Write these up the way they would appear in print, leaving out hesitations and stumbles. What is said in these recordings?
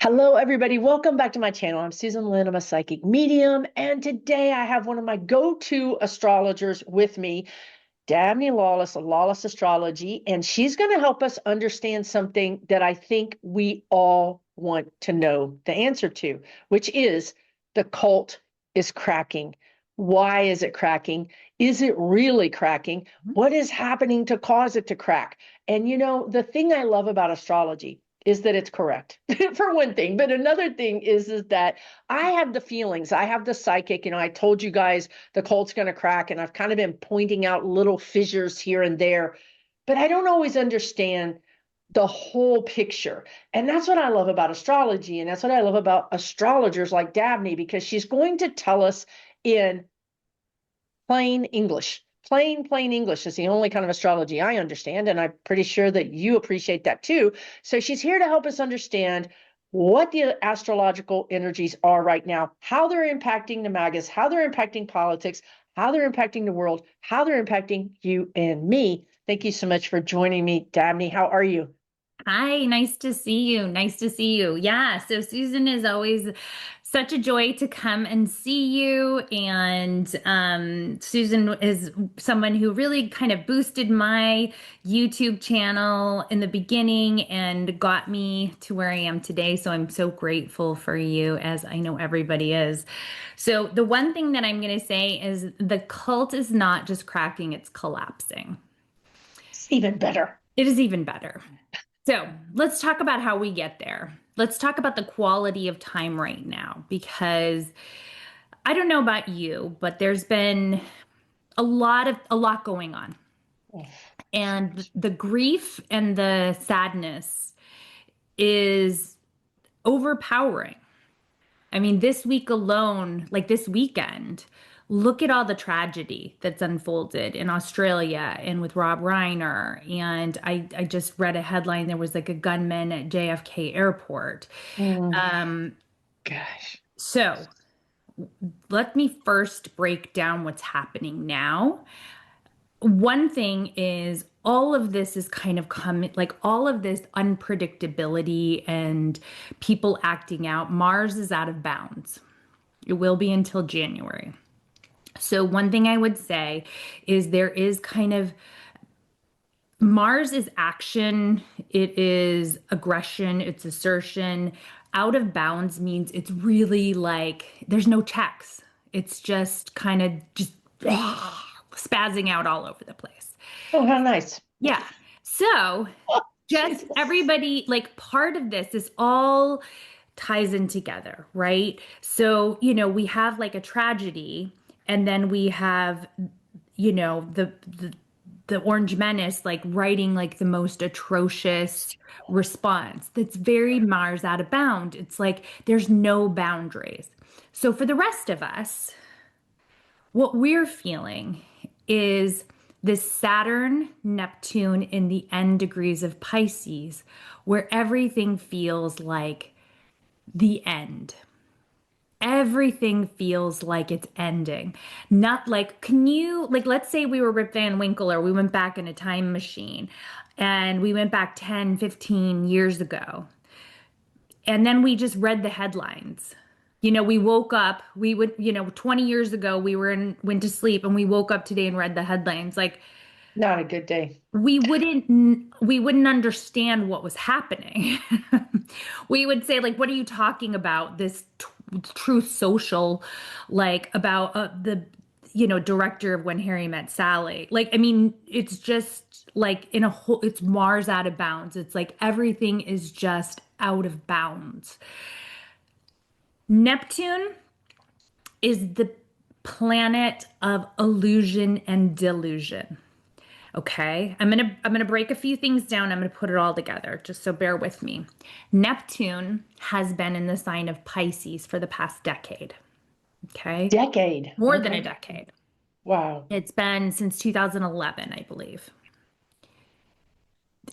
Hello, everybody. Welcome back to my channel. I'm Susan Lynn. I'm a psychic medium. And today I have one of my go-to astrologers with me, Dabney Lawless of Lawless Astrology. And she's going to help us understand something that I think we all want to know the answer to, which is the cult is cracking. Why is it cracking? Is it really cracking? What is happening to cause it to crack? And the thing I love about astrology is that it's correct for one thing. But another thing is that I have the feelings, I have the psychic, I told you guys the cult's going to crack, and I've kind of been pointing out little fissures here and there, but I don't always understand the whole picture. And that's what I love about astrology. And that's what I love about astrologers like Dabney, because she's going to tell us in plain English. Plain English is the only kind of astrology I understand, and I'm pretty sure that you appreciate that too. So she's here to help us understand what the astrological energies are right now, how they're impacting the magas, how they're impacting politics, how they're impacting the world, how they're impacting you and me. Thank you so much for joining me, Dabney. How are you? Hi, nice to see you. Nice to see you. Yeah, so Susan is always such a joy to come and see you. And Susan is someone who really kind of boosted my YouTube channel in the beginning and got me to where I am today. So I'm so grateful for you, as I know everybody is. So the one thing that I'm going to say is the cult is not just cracking, it's collapsing. It's even better. It is even better. So let's talk about how we get there. Let's talk about the quality of time right now, because I don't know about you, but there's been a lot going on. And the grief and the sadness is overpowering. I mean, this week alone, like this weekend, look at all the tragedy that's unfolded in Australia and with Rob Reiner. And I just read a headline, there was like a gunman at JFK Airport. Mm, Um, gosh. so let me first break down what's happening now. One thing is all of this is kind of coming, like all of this unpredictability and people acting out. Mars is out of bounds. It will be until January. So, one thing I would say is there is kind of Mars is action, it is aggression, it's assertion. Out of bounds means it's really like there's no checks. It's just kind of just spazzing out all over the place. Oh, how nice. Yeah. So, Oh, just Jesus. everybody, like part of this all ties in together, right? So, we have like a tragedy, and then we have, the Orange Menace like writing like the most atrocious response that's very Mars out of bound. It's like there's no boundaries. So for the rest of us, what we're feeling is this Saturn, Neptune in the end degrees of Pisces, where everything feels like the end. Everything feels like it's ending. Not like, can you, like, let's say we were Rip Van Winkle, or we went back in a time machine and we went back 10, 15 years ago. And then we just read the headlines. We woke up, we would, 20 years ago, went to sleep, and we woke up today and read the headlines. Like, Not a good day. we wouldn't understand what was happening. We would say, like, what are you talking about? This truth social, like about the director of When Harry Met Sally. Like, I mean, it's just like in a whole, it's Mars out of bounds. It's like everything is just out of bounds. Neptune is the planet of illusion and delusion. Okay, I'm gonna break a few things down. I'm gonna put it all together, just so bear with me. Neptune has been in the sign of Pisces for the past decade. Okay, Decade. more than a Okay. decade. Wow. It's been since 2011, I believe.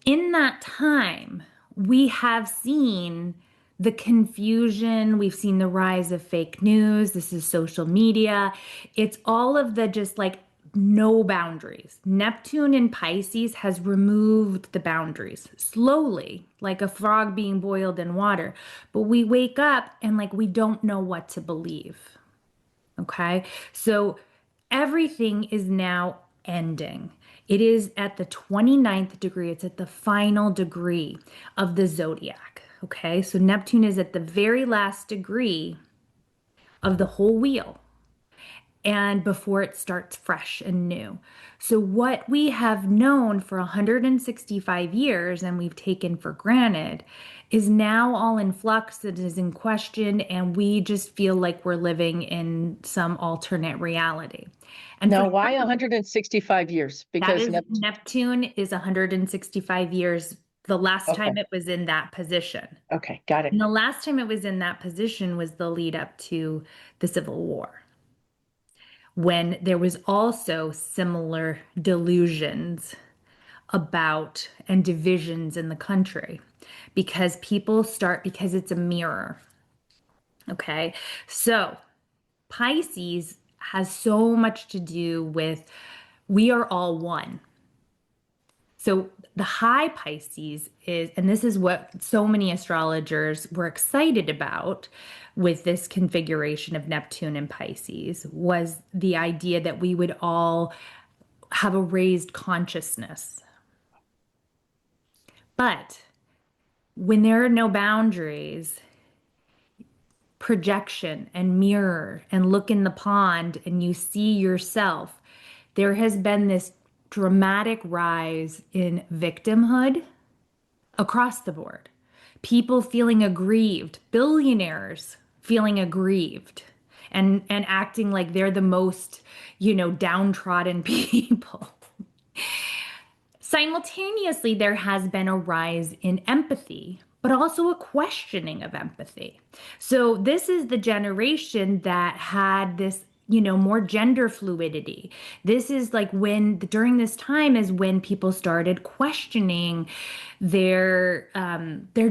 In that time, we have seen the confusion, we've seen the rise of fake news. This is social media. It's all of the just like no boundaries. Neptune in Pisces has removed the boundaries slowly, like a frog being boiled in water. But we wake up and like we don't know what to believe. Okay. So everything is now ending. It is at the 29th degree, it's at the final degree of the zodiac. Okay. So Neptune is at the very last degree of the whole wheel and before it starts fresh and new. So, what we have known for 165 years and we've taken for granted is now all in flux, it is in question, and we just feel like we're living in some alternate reality. And for Now, why 165 years? that Because is Neptune is 165 years the last okay, time it was in that position. okay, got it. And the last time it was in that position was the lead up to the Civil War, when there was also similar delusions about and divisions in the country because people start because it's a mirror. Okay. So Pisces has so much to do with we are all one. So the high Pisces is, and this is what so many astrologers were excited about with this configuration of Neptune and Pisces, was the idea that we would all have a raised consciousness. But when there are no boundaries, projection and mirror and look in the pond and you see yourself, there has been this dramatic rise in victimhood across the board. People feeling aggrieved, billionaires feeling aggrieved and acting like they're the most, downtrodden people. Simultaneously, there has been a rise in empathy, but also a questioning of empathy. So, this is the generation that had this, more gender fluidity. This is like when, during this time, is when people started questioning their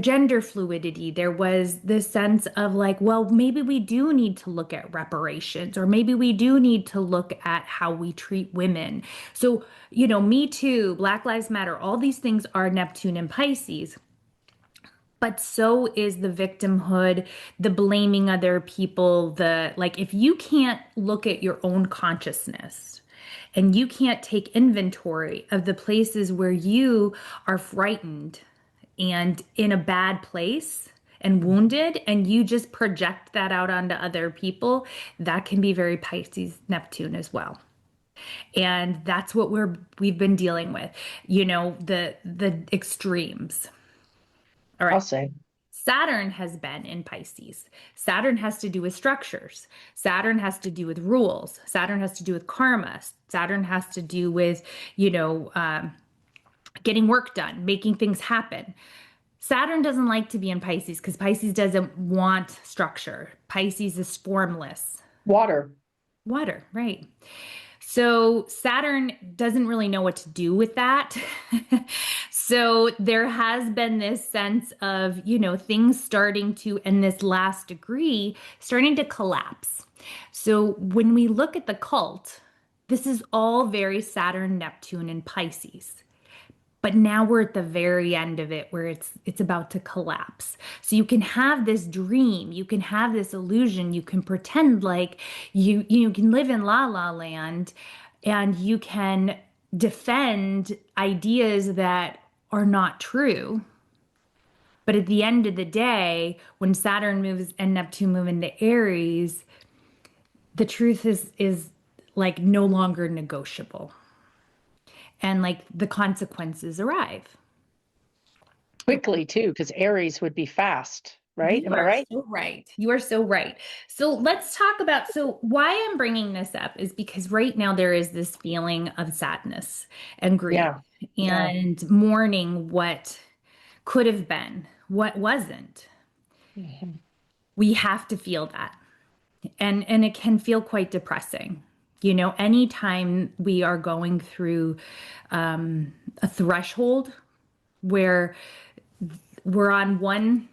gender fluidity. There was this sense of like, well, maybe we do need to look at reparations, or maybe we do need to look at how we treat women. So, Me Too, Black Lives Matter, all these things are Neptune and Pisces. But so is the victimhood, the blaming other people, the like, if you can't look at your own consciousness and you can't take inventory of the places where you are frightened and in a bad place and wounded, and you just project that out onto other people, that can be very Pisces Neptune as well. And that's what we've been dealing with, the extremes. All I'll right. say. Saturn has been in Pisces. Saturn has to do with structures. Saturn has to do with rules. Saturn has to do with karma. Saturn has to do with, getting work done, making things happen. Saturn doesn't like to be in Pisces because Pisces doesn't want structure. Pisces is formless. Water. Water, right. So Saturn doesn't really know what to do with that. So there has been this sense of, things starting to, in this last degree, starting to collapse. So when we look at the cult, this is all very Saturn, Neptune, and Pisces. But now we're at the very end of it where it's about to collapse. So you can have this dream, you can have this illusion, you can pretend like you can live in la la land, and you can defend ideas that are not true. But at the end of the day, when Saturn moves and Neptune move into Aries, the truth is like no longer negotiable. And like the consequences arrive. Quickly, too, because Aries would be fast, right? You Am I are right? so right. You are so right. So let's talk about. So, why I'm bringing this up is because right now there is this feeling of sadness and grief Yeah. Yeah. and mourning what could have been, what wasn't. Mhm. We have to feel that. And it can feel quite depressing. Anytime we are going through a threshold where we're on one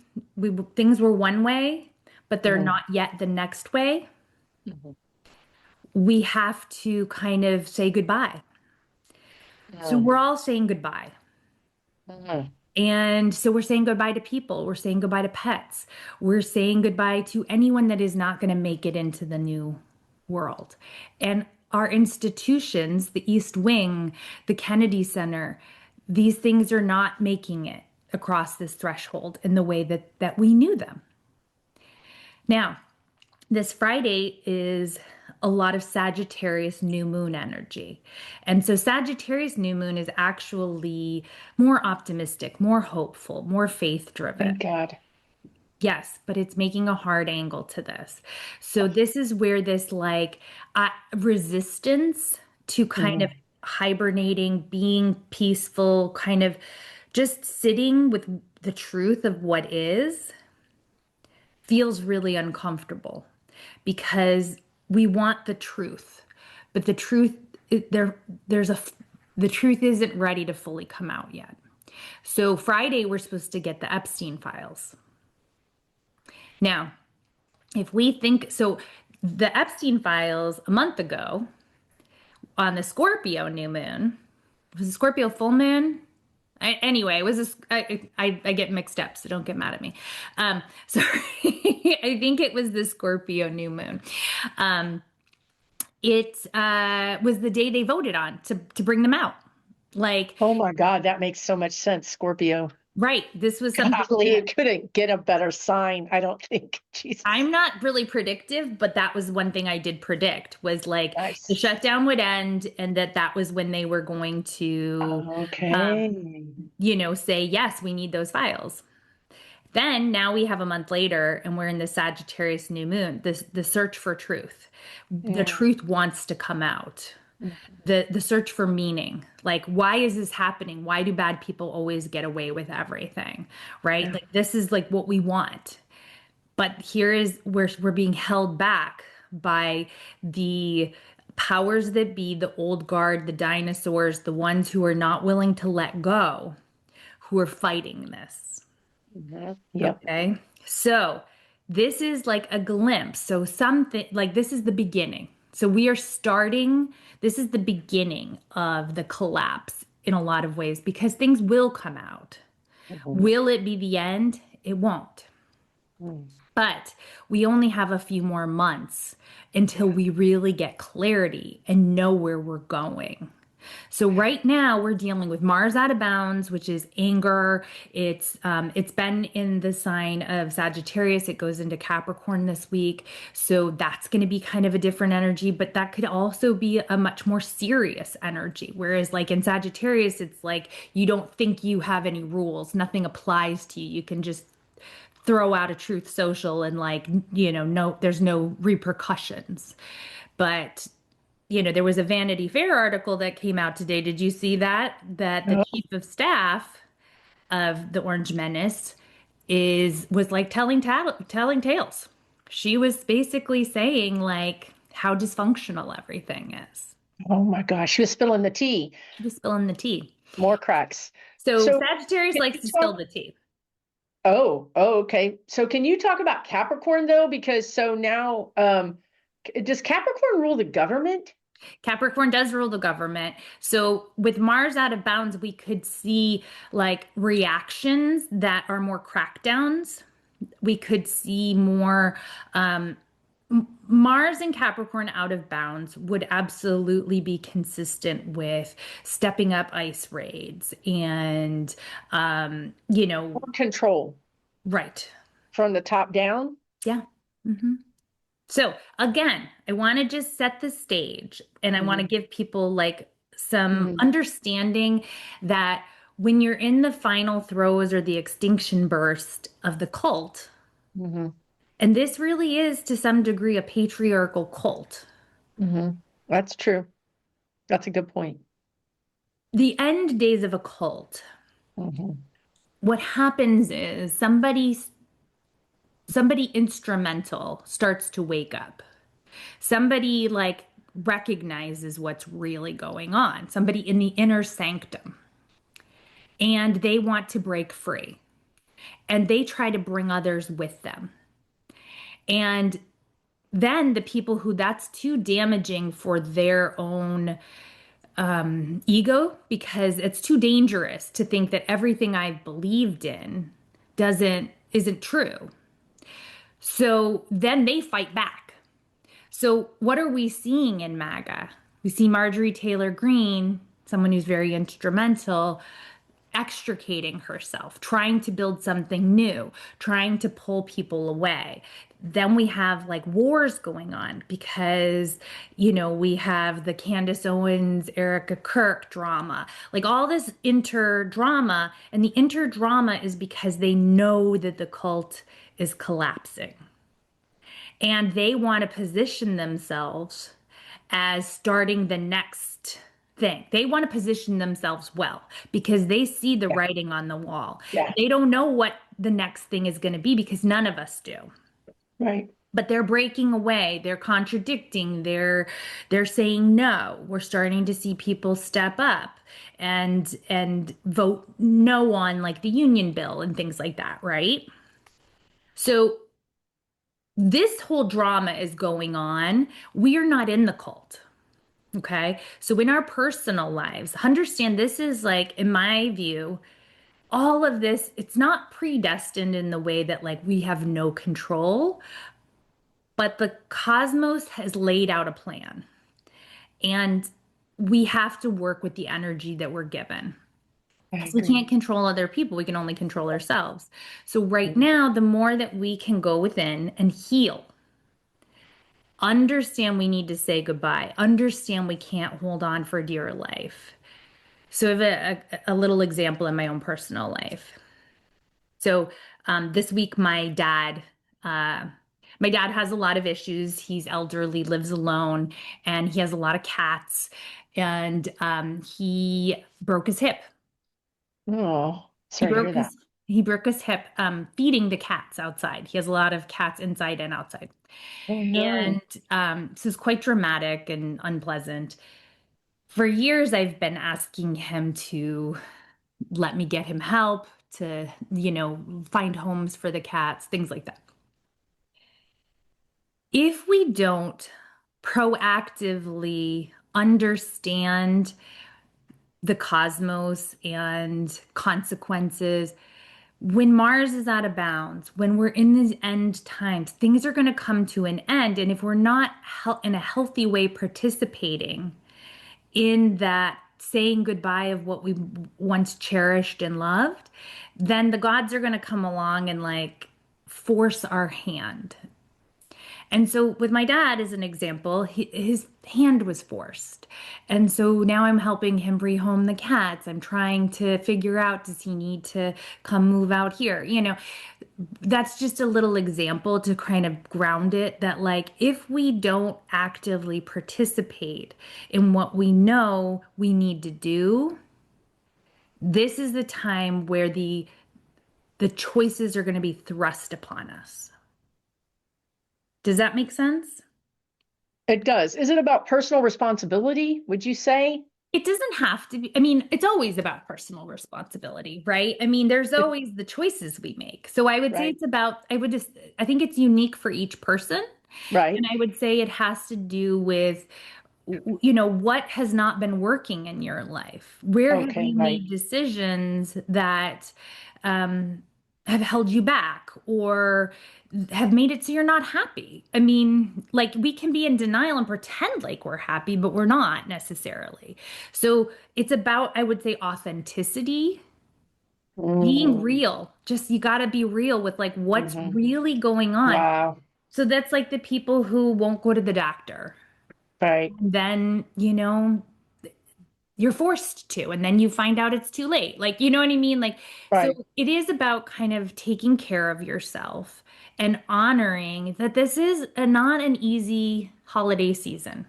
things were one way but they're Mhm. not yet the next way, Mhm. we have to kind of say goodbye. So Mm, we're all saying goodbye. mm. And so we're saying goodbye to people. We're saying goodbye to pets. We're saying goodbye to anyone that is not going to make it into the new world. And our institutions, the East Wing, the Kennedy Center, these things are not making it across this threshold in the way that we knew them. Now, this Friday is a lot of Sagittarius new moon energy. And so Sagittarius new moon is actually more optimistic, more hopeful, more faith driven. Thank God. Yes, but it's making a hard angle to this. So this is where this like resistance to kind of Mhm. hibernating, being peaceful, kind of just sitting with the truth of what is feels really uncomfortable because we want the truth, but the truth there's a the truth isn't ready to fully come out yet. So Friday we're supposed to get the Epstein files. Now, if we think so, the Epstein files a month ago on the Scorpio new moon, was it Scorpio full moon? Anyway, it was this, I get mixed up, so don't get mad at me. Sorry, I think it was the Scorpio new moon. Um, it was the day they voted on to bring them out. Like, Oh my God, that makes so much sense, Scorpio. right, this was something Golly, that it couldn't get a better sign, I don't think. Jesus. I'm not really predictive, but that was one thing I did predict was like the Nice. shutdown would end and that was when they were going to, Okay. say, yes, we need those files. Then now we have a month later and we're in the Sagittarius new moon, the search for truth. The Yeah. truth wants to come out. The search for meaning. Like why is this happening? Why do bad people always get away with everything? Right? Yeah. Like this is like what we want. But here is where we're being held back by the powers that be, the old guard, the dinosaurs, the ones who are not willing to let go, who are fighting this. Yep. Okay. So this is like a glimpse. So something like this is the beginning. So we are starting, this is the beginning of the collapse in a lot of ways because things will come out. Mhm. Will it be the end? It won't. Mm. But we only have a few more months until Yeah. we really get clarity and know where we're going. So right now we're dealing with Mars out of bounds, which is anger. It's been in the sign of Sagittarius. It goes into Capricorn this week, so that's going to be kind of a different energy. But that could also be a much more serious energy. Whereas like in Sagittarius, it's like you don't think you have any rules. Nothing applies to you. You can just throw out a truth social and like no there's no repercussions. But there was a Vanity Fair article that came out today. Did you see that the Oh, chief of staff of the Orange Menace was like telling tales. She was basically saying like how dysfunctional everything is. oh my gosh, she was spilling the tea. She was spilling the tea. More cracks. So So Sagittarius can likes you to spill talk? the tea. Okay. So can you talk about Capricorn though? Because so now, does Capricorn rule the government? Capricorn does rule the government. So with Mars out of bounds, we could see like reactions that are more crackdowns. We could see more Mars and Capricorn out of bounds would absolutely be consistent with stepping up ice raids and More control right. from the top down? Yeah. hmm So again, I want to just set the stage and I want to Hmm. give people like some Hmm. understanding that when you're in the final throes or the extinction burst of the cult, Hmm. and this really is to some degree a patriarchal cult, Hmm. That's true. That's a good point. the end days of a cult, Hmm. what happens is somebody instrumental starts to wake up. Somebody like recognizes what's really going on. Somebody in the inner sanctum and they want to break free and they try to bring others with them. And then the people who that's too damaging for their own ego, because it's too dangerous to think that everything I've believed in isn't true. So then they fight back. So what are we seeing in MAGA? We see Marjorie Taylor Greene, someone who's very instrumental, extricating herself, trying to build something new, trying to pull people away. Then we have like wars going on because, we have the Candace Owens, Erica Kirk drama, like all this inter-drama. And the inter-drama is because they know that the cult is collapsing. And they want to position themselves as starting the next thing. They want to position themselves well because they see the Yeah. writing on the wall. Yeah. They don't know what the next thing is going to be because none of us do. Right. But they're breaking away, they're contradicting, they're saying no. We're starting to see people step up and vote no on like the union bill and things like that, right? So this whole drama is going on. We are not in the cult. Okay. So in our personal lives, understand this is like, in my view, all of this, it's not predestined in the way that like we have no control, but the cosmos has laid out a plan. And we have to work with the energy that we're given. I Because we agree. can't control other people, we can only control ourselves. So, right now, the more that we can go within and heal, understand we need to say goodbye, understand we can't hold on for dear life. So, I have a little example in my own personal life. So, this week, uh, my dad has a lot of issues. He's elderly, lives alone, and he has a lot of cats. And he broke his hip. Oh, He sorry to broke hear that. he broke his hip feeding the cats outside. He has a lot of cats inside and outside. Oh And no. this is quite dramatic and unpleasant. For years, I've been asking him to let me get him help to, find homes for the cats, things like that. If we don't proactively understand the cosmos and consequences, when Mars is out of bounds, when we're in these end times, things are going to come to an end. And if we're not in a healthy way participating in that saying goodbye of what we once cherished and loved, then the gods are going to come along and like force our hand. And so, with my dad as an example, his hand was forced. And so now I'm helping him rehome the cats. I'm trying to figure out, does he need to come move out here? That's just a little example to kind of ground it that, like, if we don't actively participate in what we know we need to do, this is the time where the choices are going to be thrust upon us. Does that make sense? It does. Is it about personal responsibility, would you say? It doesn't have to be. I mean, it's always about personal responsibility, right? I mean, there's It, always the choices we make. So I would say right. it's about, I think it's unique for each person. Right. And I would say it has to do with, what has not been working in your life? Where have Okay. you Right. made decisions that um, have held you back or have made it so you're not happy? I mean, like we can be in denial and pretend like we're happy, but we're not necessarily. So it's about, I would say, authenticity, being Mm, real. Just you got to be real with like what's hmm. really going on. Wow. So that's like the people who won't go to the doctor. Right. Then, you're forced to, and then you find out it's too late. Like, you know what I mean? Like, so Right. it is about kind of taking care of yourself and honoring that this is not an easy holiday season.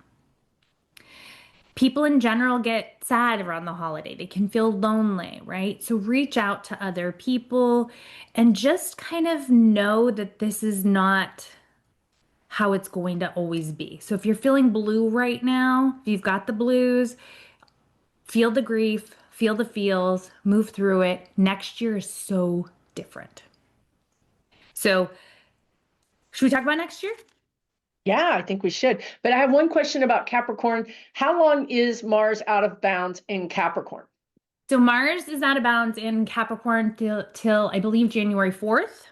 People in general get sad around the holiday. They can feel lonely, right? So reach out to other people and just kind of know that this is not how it's going to always be. So if you're feeling blue right now, if you've got the blues, feel the grief, feel the feels, move through it. Next year is so different. So, should we talk about next year? Yeah, I think we should. But I have one question about Capricorn. How long is Mars out of bounds in Capricorn? So Mars is out of bounds in Capricorn till I believe January 4th.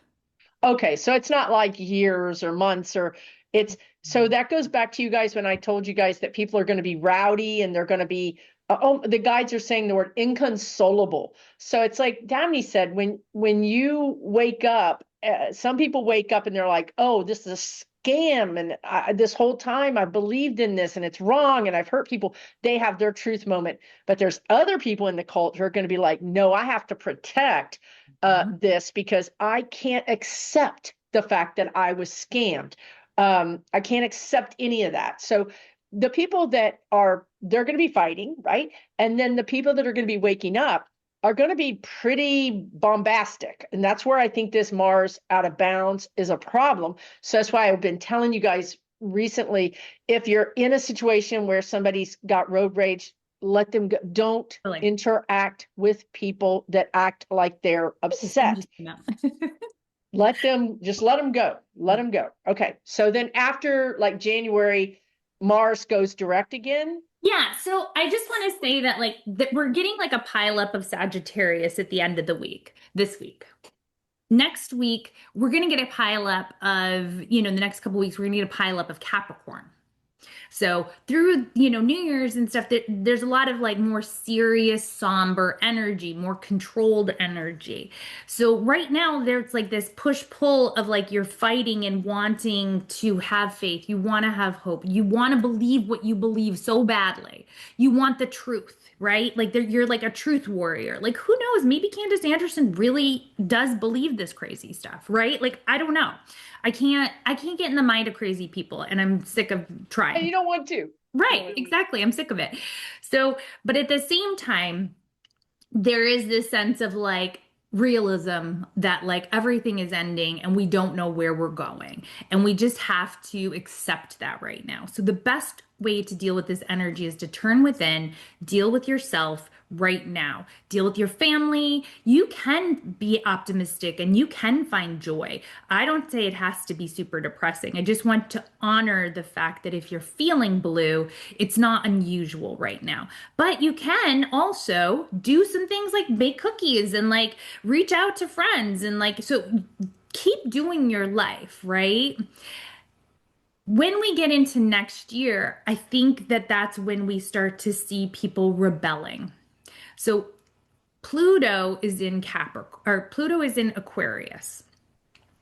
Okay, so it's not like years or months or it's so that goes back to you guys when I told you guys that people are going to be rowdy and they're going to be oh, the guides are saying the word inconsolable. So it's like Damni said, when you wake up, some people wake up and they're like, "Oh, this is a scam, and this whole time I believed in this, and it's wrong, and I've hurt people." They have their truth moment, but there's other people in the cult who are going to be like, "No, I have to protect." This because I can't accept the fact that I was scammed. I can't accept any of that. So the people that are, they're going to be fighting, right? And then the people that are going to be waking up are going to be pretty bombastic. And that's where I think this Mars out of bounds is a problem. So that's why I've been telling you guys recently, if you're in a situation where somebody's got road rage, let them go. Don't Really. interact with people that act like they're I'm upset. just no. Let them just let them go. Let them go. Okay. So then after like January, Mars goes direct again. Yeah, so I just want to say that that we're getting like a pileup of Sagittarius at the end of the week, this week. Next week, we're going to get a pileup of, the next couple weeks, we're going to get a pileup of Capricorn. So through, New Year's and stuff, there's a lot of like more serious, somber energy, more controlled energy. So right now there's like this push-pull of like you're fighting and wanting to have faith. You want to have hope. You want to believe what you believe so badly. You want the truth. Right? Like you're like a truth warrior. Like who knows? Maybe Candace Anderson really does believe this crazy stuff, right? Like I don't know. I can't get in the mind of crazy people and I'm sick of And trying. you don't want to. You don't Right, want to. exactly. I'm sick of it. So, but at the same time, there is this sense of like realism that like everything is ending and we don't know where we're going. And we just have to accept that right now. So the best way to deal with this energy is to turn within, deal with yourself right now, deal with your family. You can be optimistic and you can find joy. I don't say it has to be super depressing. I just want to honor the fact that if you're feeling blue, it's not unusual right now. But you can also do some things like bake cookies and like reach out to friends and like, so keep doing your life, right? When we get into next year, I think that that's when we start to see people rebelling. So Pluto is in Capricorn, or Pluto is in Aquarius.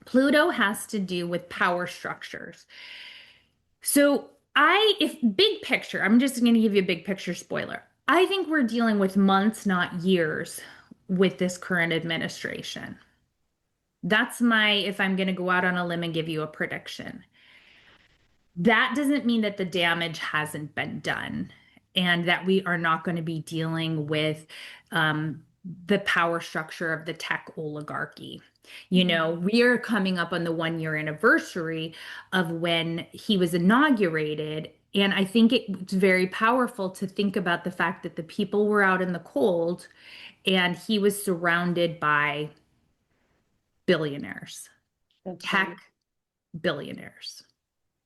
Pluto has to do with power structures. So if big picture, I'm just going to give you a big picture spoiler. I think we're dealing with months, not years, with this current administration. That's if I'm going to go out on a limb and give you a prediction. That doesn't mean that the damage hasn't been done and that we are not going to be dealing with the power structure of the tech oligarchy. We are coming up on the 1 year anniversary of when he was inaugurated. And I think it's very powerful to think about the fact that the people were out in the cold and he was surrounded by billionaires, That's right. tech billionaires.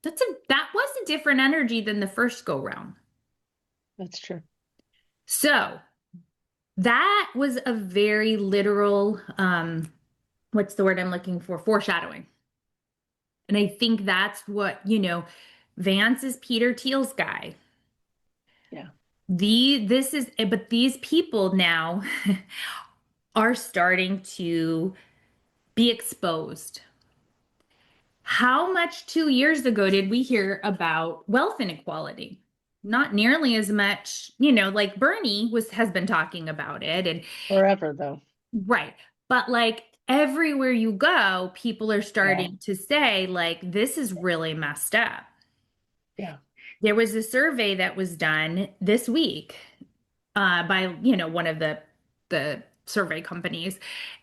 That was a different energy than the first go round. That's true. So that was a very literal, what's the word I'm looking for? Foreshadowing. And I think that's what, Vance is Peter Thiel's guy. Yeah. But these people now are starting to be exposed. How much 2 years ago did we hear about wealth inequality? Not nearly as much, like Bernie has been talking about it and Forever though. right. But like everywhere you go, people are Yeah. starting to say like this is really messed up. Yeah. There was a survey that was done this week by one of the survey companies,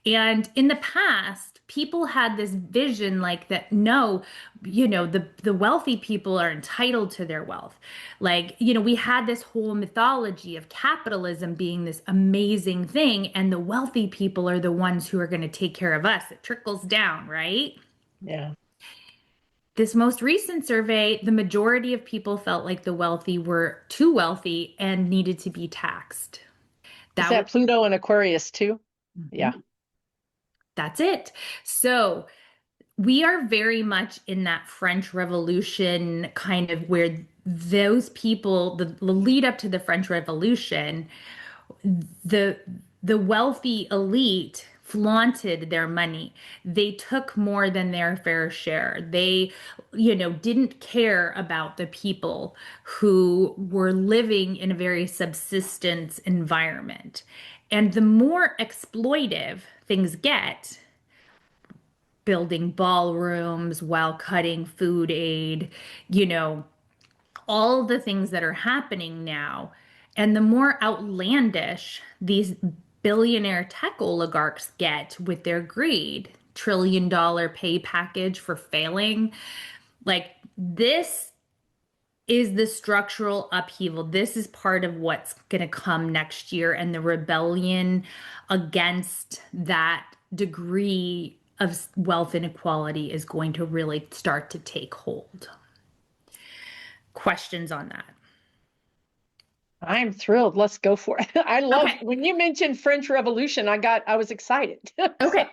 and in the past people had this vision like that no, the wealthy people are entitled to their wealth. Like we had this whole mythology of capitalism being this amazing thing and the wealthy people are the ones who are going to take care of us. It trickles down, right? Yeah. This most recent survey, the majority of people felt like the wealthy were too wealthy and needed to be taxed. Is That was that Pluto and Aquarius too? Yeah. Mhm. That's it. So we are very much in that French Revolution kind of where those people, the lead up to the French Revolution, the the wealthy elite flaunted their money. They took more than their fair share. They, didn't care about the people who were living in a very subsistence environment. And the more exploitive things get, building ballrooms while cutting food aid, you know, all the things that are happening now. And the more outlandish these billionaire tech oligarchs get with their greed, $1 trillion pay package for failing, like this is the structural upheaval. This is part of what's going to come next year. And the rebellion against that degree of wealth inequality is going to really start to take hold. Questions on that? I'm thrilled. Let's go for it. I love Okay. when you mentioned French Revolution, I was excited. So, Okay.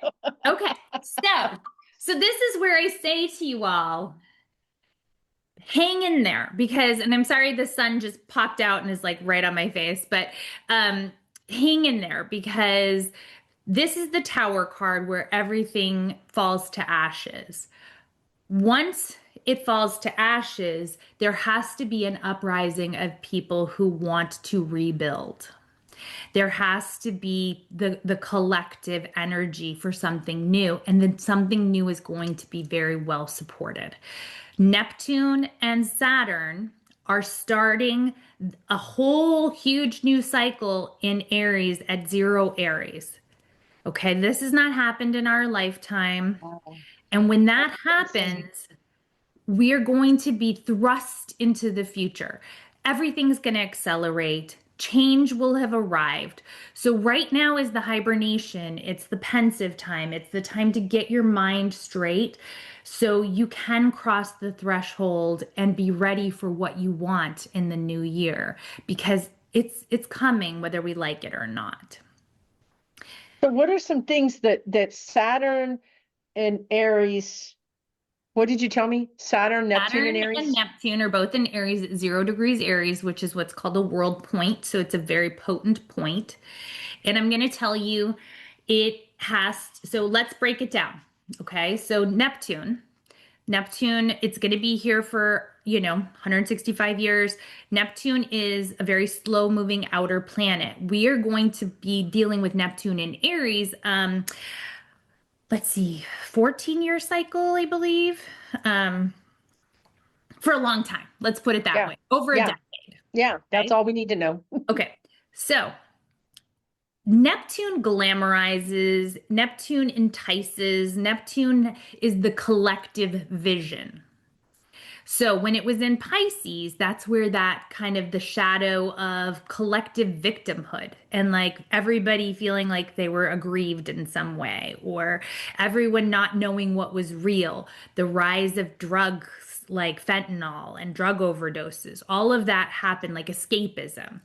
Okay. So this is where I say to you all, hang in there because, and I'm sorry the sun just popped out and is like right on my face, but hang in there because this is the Tower card where everything falls to ashes. Once it falls to ashes, there has to be an uprising of people who want to rebuild. There has to be the collective energy for something new, and then something new is going to be very well supported. Neptune and Saturn are starting a whole huge new cycle in Aries at 0 Aries. Okay, this has not happened in our lifetime. wow, And when that's that amazing. happens, we are going to be thrust into the future. Everything's going to accelerate. Change will have arrived. So, right now is the hibernation. It's the pensive time. It's the time to get your mind straight so you can cross the threshold and be ready for what you want in the new year because it's coming whether we like it or not. So what are some things that Saturn and Aries, what did you tell me? Saturn, Neptune, and Saturn and Aries? Neptune are both in Aries at 0 degrees Aries, which is what's called a world point. So it's a very potent point. And I'm going to tell you, so let's break it down. Okay. So Neptune, it's going to be here for, 165 years. Neptune is a very slow moving outer planet. We are going to be dealing with Neptune in Aries. Let's see, 14-year cycle, I believe. Um, for a long time. Let's put it that Yeah. way. Over a Yeah. decade. Yeah. That's Okay. all we need to know. Okay. So Neptune glamorizes, Neptune entices, Neptune is the collective vision. So when it was in Pisces, that's where that kind of the shadow of collective victimhood and like everybody feeling like they were aggrieved in some way, or everyone not knowing what was real, the rise of drugs like fentanyl and drug overdoses, all of that happened like escapism.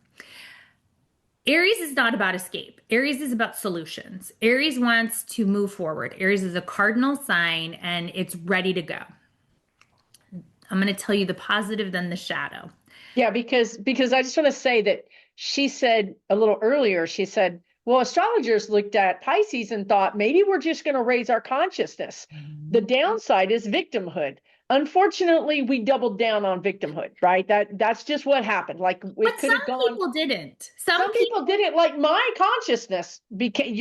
Aries is not about escape. Aries is about solutions. Aries wants to move forward. Aries is a cardinal sign and it's ready to go. I'm going to tell you the positive, then the shadow. Yeah, because I just want to say that she said a little earlier, she said, well, astrologers looked at Pisces and thought maybe we're just going to raise our consciousness. The downside is victimhood. Unfortunately, we doubled down on victimhood, right? That's just what happened. Like it But could some have gone. people didn't. Some Some people people didn't like my consciousness became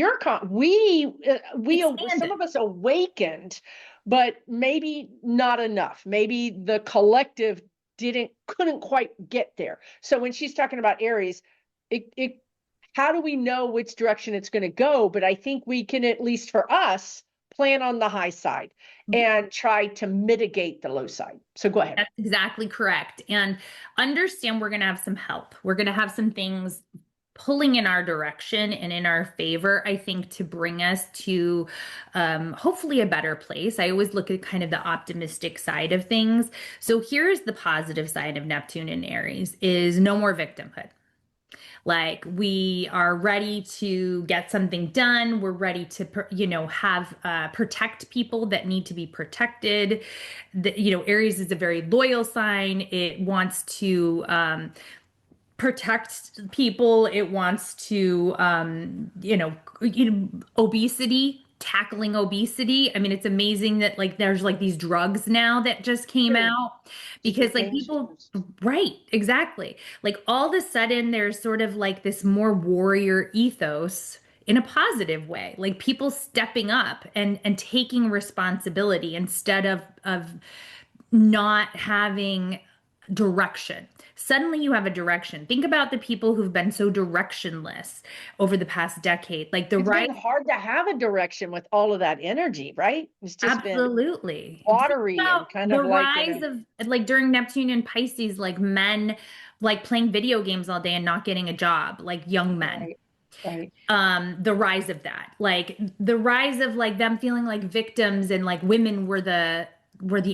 we some expanded. of us awakened, but maybe not enough. Maybe the collective didn't couldn't quite get there. So when she's talking about Aries, it how do we know which direction it's going to go? But I think we can, at least for us, plan on the high side and try to mitigate the low side. So go ahead. That's exactly correct. And understand we're going to have some help. We're going to have some things pulling in our direction and in our favor, I think, to bring us to hopefully a better place. I always look at kind of the optimistic side of things. So here's the positive side of Neptune and Aries is no more victimhood. Like we are ready to get something done. We're ready to, have protect people that need to be protected. Aries is a very loyal sign. It wants to protect people. It wants to, obesity, tackling obesity. I mean, it's amazing that like there's like these drugs now that just came True. out Super because like people, painkillers. right, exactly. Like all of a sudden there's sort of like this more warrior ethos in a positive way, like people stepping up and taking responsibility instead of not having direction. Suddenly you have a direction. Think about the people who've been so directionless over the past decade. Like the It's right, been hard to have a direction with all of that energy, right? It's just been absolutely. Think watery about and kind the of like rise of like during Neptune and Pisces, like men like playing video games all day and not getting a job, like young men. right, right. The rise of that, like the rise of like them feeling like victims and like women were the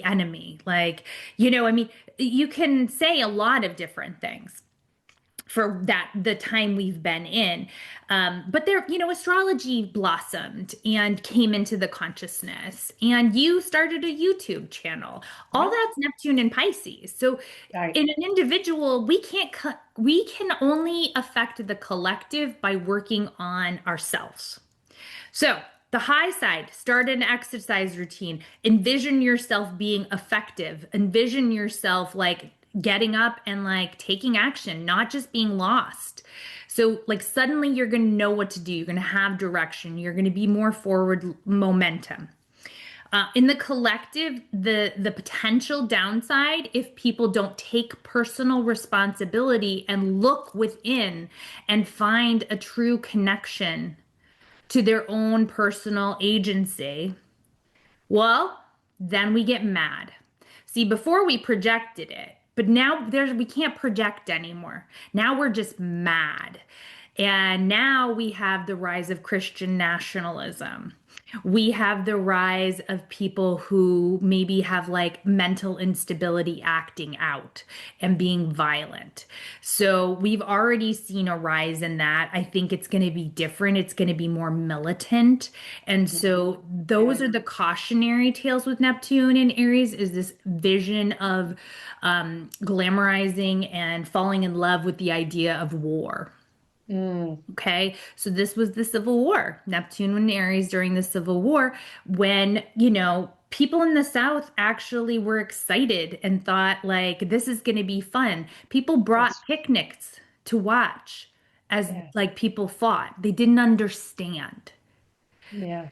enemy, like, I mean, you can say a lot of different things for that the time we've been in, but there, astrology blossomed and came into the consciousness, and you started a YouTube channel. All Yep, that's Neptune and Pisces. So right. in an individual, we can only affect the collective by working on ourselves. So, the high side, start an exercise routine. Envision yourself being effective. Envision yourself like getting up and like taking action, not just being lost. So, like, suddenly you're going to know what to do. You're going to have direction. You're going to be more forward momentum. In the collective, the potential downside, if people don't take personal responsibility and look within and find a true connection to their own personal agency, well, then we get mad. See, before we projected it, but now we can't project anymore. Now we're just mad. And now we have the rise of Christian nationalism. We have the rise of people who maybe have like mental instability acting out and being violent. So we've already seen a rise in that. I think it's going to be different. It's going to be more militant. And Mhm. so those Yeah. are the cautionary tales with Neptune and Aries is this vision of glamorizing and falling in love with the idea of war. Mm, Okay, so this was the Civil War, Neptune and Aries during the Civil War, when, people in the South actually were excited and thought, like, this is going to be fun. People brought yes, picnics to watch as, yes, like, people fought. They didn't understand. yeah.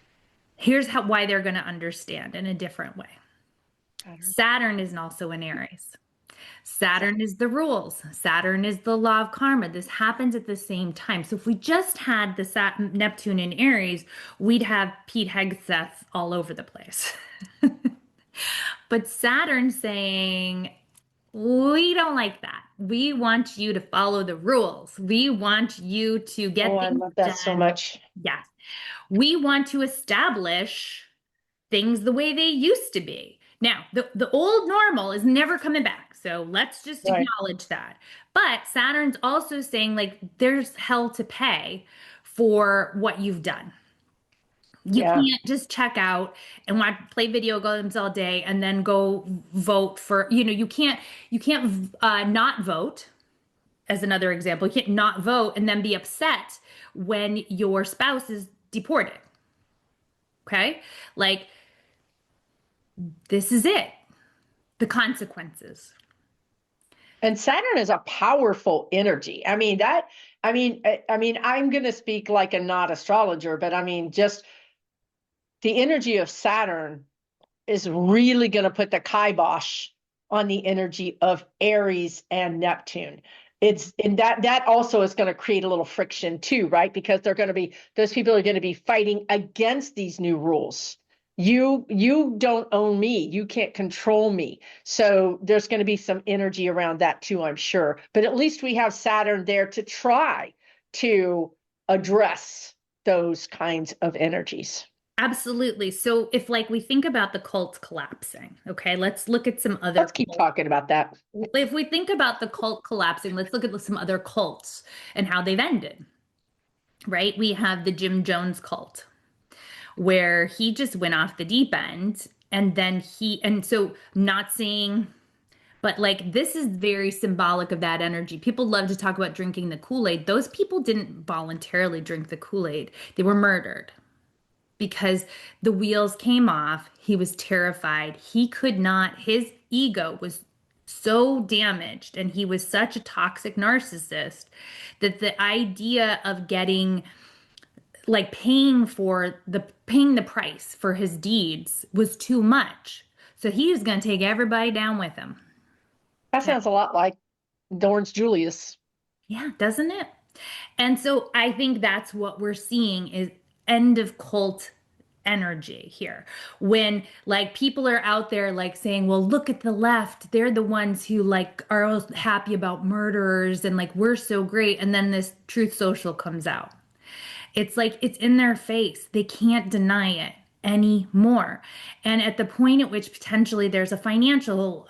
Here's why they're going to understand in a different way. Pattern. Saturn is also in Aries. Saturn Exactly. is the rules. Saturn is the law of karma. This happens at the same time. So if we just had the Neptune in Aries, we'd have Pete Hegseth all over the place. But Saturn saying, we don't like that. We want you to follow the rules. We want you to Oh, get I things love that so done. much. Yes. We want to establish things the way they used to be. Now, the old normal is never coming back. So let's just Right. acknowledge that. But Saturn's also saying, like, there's hell to pay for what you've done. You Yeah. can't just check out and want play video games all day and then go vote for, you can't not vote as another example. You can't not vote and then be upset when your spouse is deported. Okay? Like, this is it. The consequences. And Saturn is a powerful energy. I'm going to speak like a not astrologer, but I mean, just the energy of Saturn is really going to put the kibosh on the energy of Aries and Neptune. It's and that also is going to create a little friction too, right? Because those people are going to be fighting against these new rules. You don't own me. You can't control me. So there's going to be some energy around that too, I'm sure. But at least we have Saturn there to try. to address those kinds of energies. Absolutely. So if like we think about the cult collapsing, okay, let's look at some other Let's keep cults. talking about that. If we think about the cult collapsing, let's look at some other cults and how they've ended, right? We have the Jim Jones cult, where he just went off the deep end. And then and so not saying, but like this is very symbolic of that energy. People love to talk about drinking the Kool-Aid. Those people didn't voluntarily drink the Kool-Aid, they were murdered because the wheels came off. He was terrified. He could not, his ego was so damaged and he was such a toxic narcissist that the idea of getting like paying the price for his deeds was too much. So he was going to take everybody down with him. That sounds a lot like Dorn's Julius. Yeah, doesn't it? And so I think that's what we're seeing is end of cult energy here. When like people are out there like saying, well, look at the left. They're the ones who like are all happy about murderers and like we're so great. And then this Truth Social comes out. It's like it's in their face. They can't deny it anymore. And at the point at which potentially there's a financial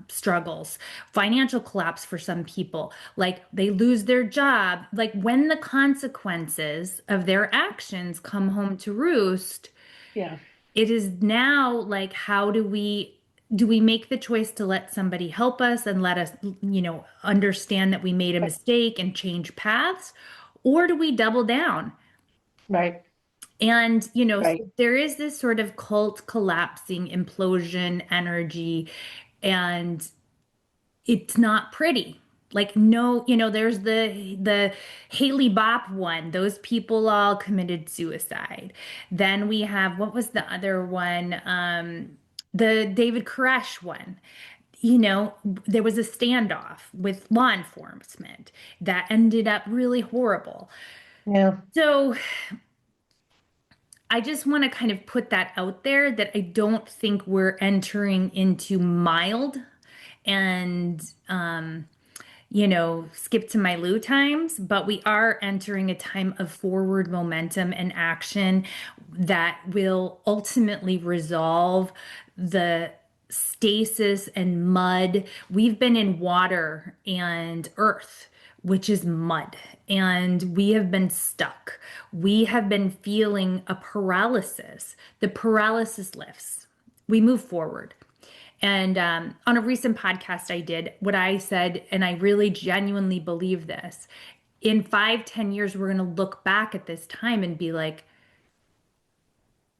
struggles, financial collapse for some people, like they lose their job, like when the consequences of their actions come home to roost, Yeah. it is now like how do we make the choice to let somebody help us and let us, understand that we made a mistake and change paths, or do we double down? Right. And, Right. so there is this sort of cult collapsing implosion energy, and it's not pretty. Like, no, there's the Haley Bop one. Those people all committed suicide. Then we have, what was the other one? The David Koresh one. There was a standoff with law enforcement that ended up really horrible. Yeah. So I just want to kind of put that out there that I don't think we're entering into mild and, skip to my loo times, but we are entering a time of forward momentum and action that will ultimately resolve the stasis and mud. We've been in water and earth, which is mud, and we have been stuck. We have been feeling a paralysis. The paralysis lifts. We move forward. And on a recent podcast I did, what I said, and I really genuinely believe this, in 5, 10 years, we're going to look back at this time and be like,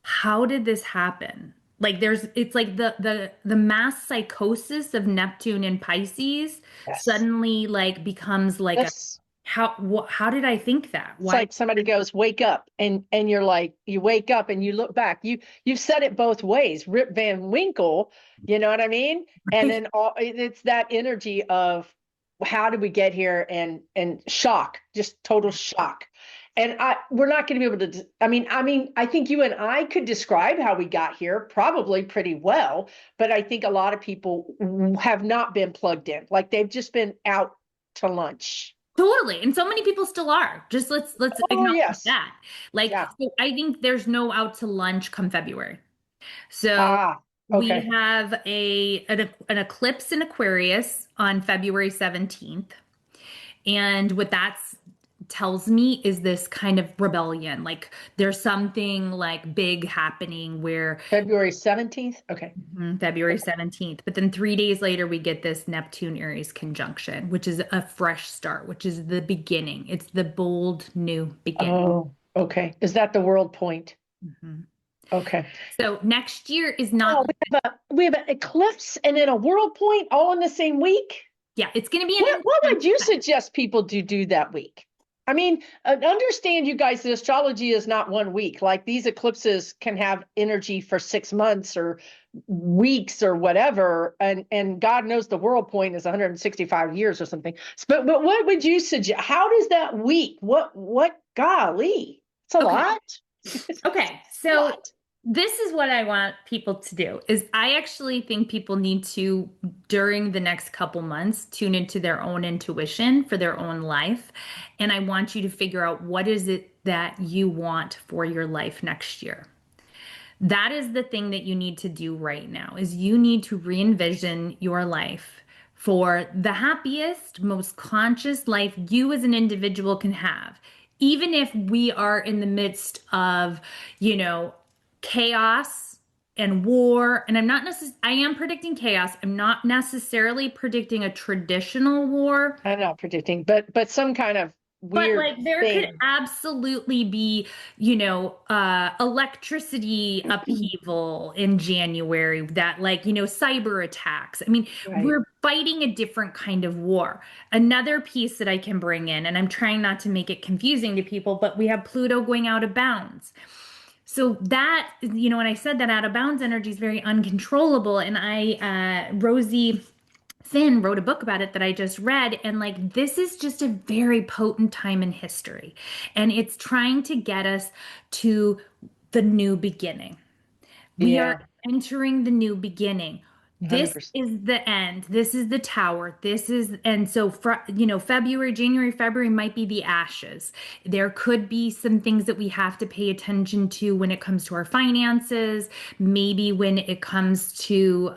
how did this happen? Like it's like the mass psychosis of Neptune and Pisces Yes. suddenly like becomes like a Yes. how did I think that? It's Why? like somebody goes, wake up, and you're like, you wake up and you look back. You've said it both ways. Rip Van Winkle, you know what I mean? And then it's that energy of how did we get here, and shock, just total shock. And we're not going to be able to. I think you and I could describe how we got here probably pretty well, but I think a lot of people have not been plugged in. Like they've just been out to lunch. Totally. And so many people still are. Just let's Oh acknowledge yes, that. Like yeah. so I think there's no out to lunch come February. So Ah, we okay. have an eclipse in Aquarius on February 17th. And what that tells me is this kind of rebellion. Like there's something like big happening where February 17th. Okay. February 17th. But then 3 days later, we get this Neptune Aries conjunction, which is a fresh start, which is the beginning. It's the bold new beginning. Oh, okay. Is that the world point? Mhm. Okay. So next year is Oh, not, we have an eclipse and then a world point all in the same week. yeah, it's going to be an What would you intense. suggest people do that week? I mean, understand you guys, the astrology is not 1 week. Like these eclipses can have energy for 6 months or weeks or whatever. And God knows the world point is 165 years or something. But what would you suggest? How does that week? What golly? It's a Okay. lot. Okay. A So lot. this is what I want people to do is I actually think people need to, during the next couple months, tune into their own intuition for their own life. And I want you to figure out what is it that you want for your life next year. That is the thing that you need to do right now is you need to re-envision your life for the happiest, most conscious life you as an individual can have. Even if we are in the midst of, you know, chaos and war, and I am predicting chaos. I'm not necessarily predicting a traditional war. I'm not predicting, but some kind of But weird like there could thing. absolutely be, electricity upheaval in January that like, cyber attacks. I mean, Right. we're fighting a different kind of war. Another piece that I can bring in, and I'm trying not to make it confusing to people, but we have Pluto going out of bounds. So that, when I said that out of bounds energy is very uncontrollable, and Rosie Finn wrote a book about it that I just read. And like, this is just a very potent time in history. And it's trying to get us to the new beginning. We are Yeah, entering the new beginning. This 100%. is the end. This is the tower. And so, February, January, February might be the ashes. There could be some things that we have to pay attention to when it comes to our finances, maybe when it comes to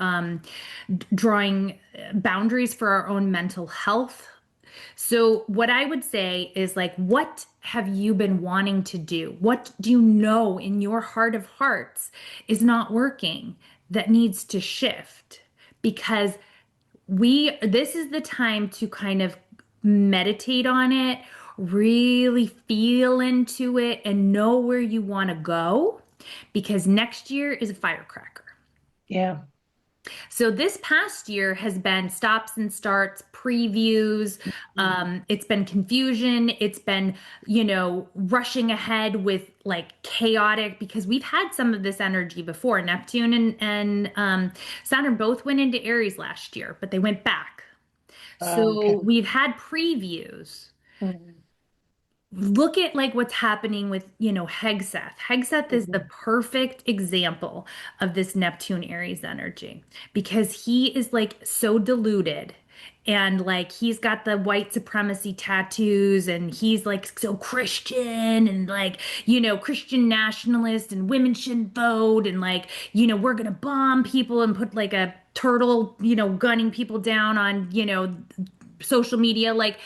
drawing boundaries for our own mental health. So, what I would say is like, what have you been wanting to do? What do you know in your heart of hearts is not working that needs to shift? Because this is the time to kind of meditate on it, really feel into it, and know where you want to go. Because next year is a firecracker. Yeah. So this past year has been stops and starts, previews. It's been confusion. It's been, rushing ahead with like chaotic because we've had some of this energy before. Neptune and Saturn both went into Aries last year, but they went back. Okay. So we've had previews. Mhm. Look at like what's happening with, Hegseth. Hegseth is the Mhm. perfect example of this Neptune Aries energy because he is like so deluded and like he's got the white supremacy tattoos and he's like so Christian and like, Christian nationalist and women shouldn't vote and like, we're gonna bomb people and put like a turtle, gunning people down on, social media. Like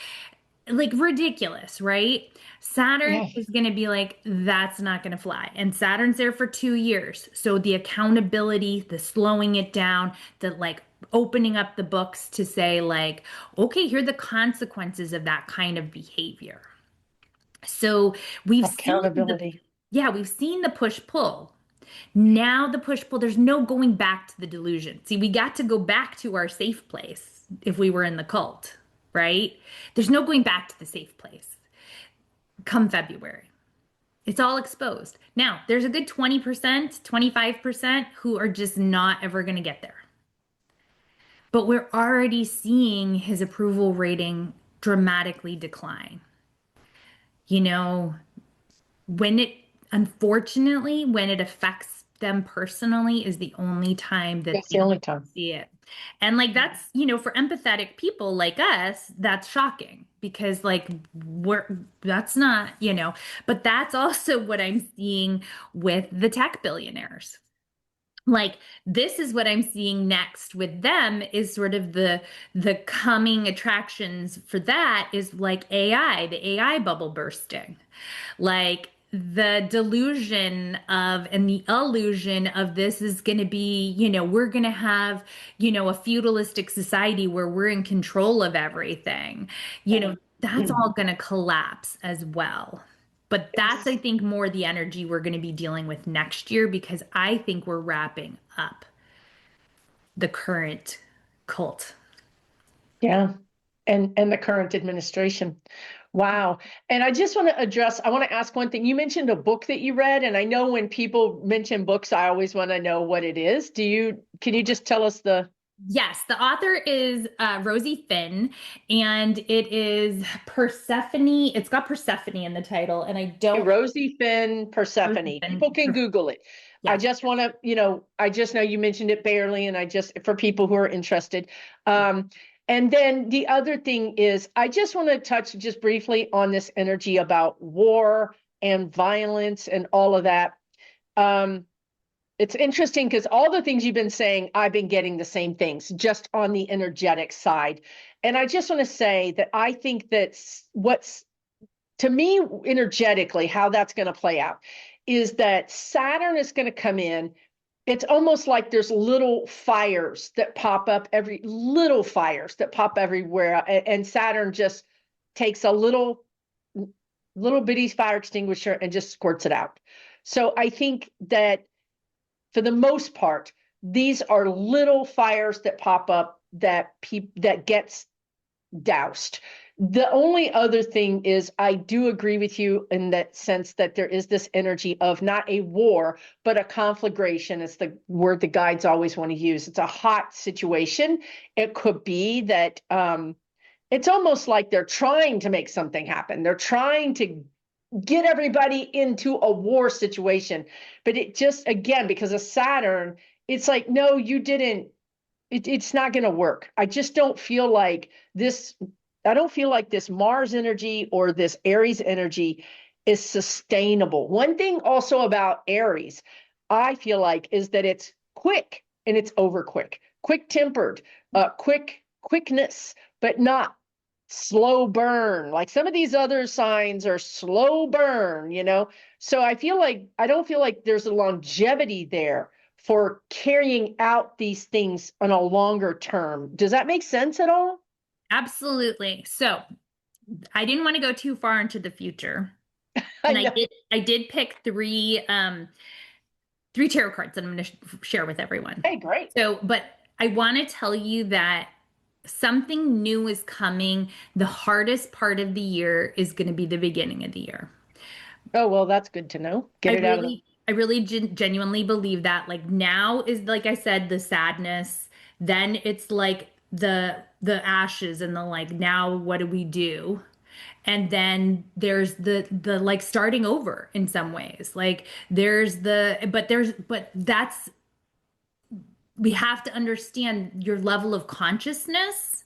ridiculous, right? Saturn Yeah. is going to be like, that's not going to fly. And Saturn's there for 2 years. So the accountability, the slowing it down, the like opening up the books to say, like, okay, here are the consequences of that kind of behavior. So we've seen Accountability. we've seen the push pull. Now the push pull, there's no going back to the delusion. See, we got to go back to our safe place if we were in the cult, right? There's no going back to the safe place come February. It's all exposed. Now, there's a good 20%, 25% who are just not ever going to get there. But we're already seeing his approval rating dramatically decline. You know, when it unfortunately when it affects them personally is the only time that That's the they only time. see it. And like that's, for empathetic people like us, that's shocking because like we're that's not, but that's also what I'm seeing with the tech billionaires. Like this is what I'm seeing next with them is sort of the coming attractions for that is like AI, the AI bubble bursting, like the delusion of and the illusion of this is going to be, we're going to have, a feudalistic society where we're in control of everything. Right. That's all going to collapse as well. But that's, I Yes. think, more the energy we're going to be dealing with next year because I think we're wrapping up the current cult. Yeah. And the current administration. Wow. And I want to ask one thing. You mentioned a book that you read, and I know when people mention books, I always want to know what it is. Can you just tell us the Yes, the author is Rosie Finn, and it is Persephone. It's got Persephone in the title, and I don't Rosie Finn Rosie Persephone? Finn. People can Google it. I Yeah. just want to, I just know you mentioned it barely, and for people who are interested. Um, and then the other thing is, I just want to touch just briefly on this energy about war and violence and all of that. Um, it's interesting because all the things you've been saying, I've been getting the same things just on the energetic side. And I just want to say that I think that's what's, to me, energetically, how that's going to play out is that Saturn is going to come in. It's almost like there's little fires that pop up everywhere. And Saturn just takes a little bitty fire extinguisher and just squirts it out. So I think that for the most part, these are little fires that pop up that gets doused. The only other thing is, I do agree with you in that sense that there is this energy of not a war, but a conflagration. It's the word the guides always want to use. It's a hot situation. It could be that it's almost like they're trying to make something happen. They're trying to get everybody into a war situation. But it just, again, because of Saturn, it's like, no, you didn't. It's not going to work. I just don't feel like this. I don't feel like this Mars energy or this Aries energy is sustainable. One thing also about Aries, I feel like, is that it's quick and it's over quick tempered, quickness, but not slow burn. Like some of these other signs are slow burn. So I don't feel like there's a longevity there for carrying out these things on a longer term. Does that make sense at all? Absolutely. So I didn't want to go too far into the future. I And know. I did pick three tarot cards that I'm going to share with everyone. Hey, great. So, but I want to tell you that something new is coming. The hardest part of the year is going to be the beginning of the year. Oh, well, that's good to know. Get it out of the. I really genuinely believe that. Like now is, like I said, the sadness. Then it's like the ashes and the like. Now what do we do? And then there's the like starting over in some ways. Like but that's, we have to understand your level of consciousness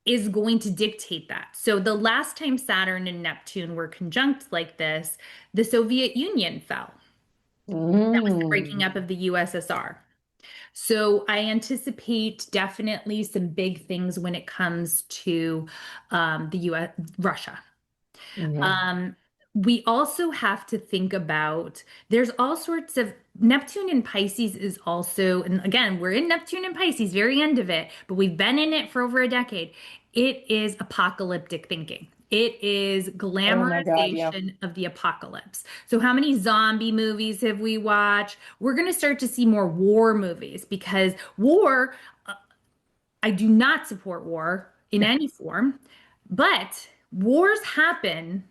is going to dictate that. So the last time Saturn and Neptune were conjunct like this, the Soviet Union fell. That was the breaking up Mm. of the USSR. So I anticipate definitely some big things when it comes to the US, Russia. Mhm. Um, we also have to think about, there's all sorts of Neptune in Pisces is also, and again, we're in Neptune and Pisces, very end of it, but we've been in it for over a decade. It is apocalyptic thinking. It is Oh my God, yeah. glamorization of the apocalypse. So, how many zombie movies have we watched? We're going to start to see more war movies because war, I do not support war in any form, but wars happen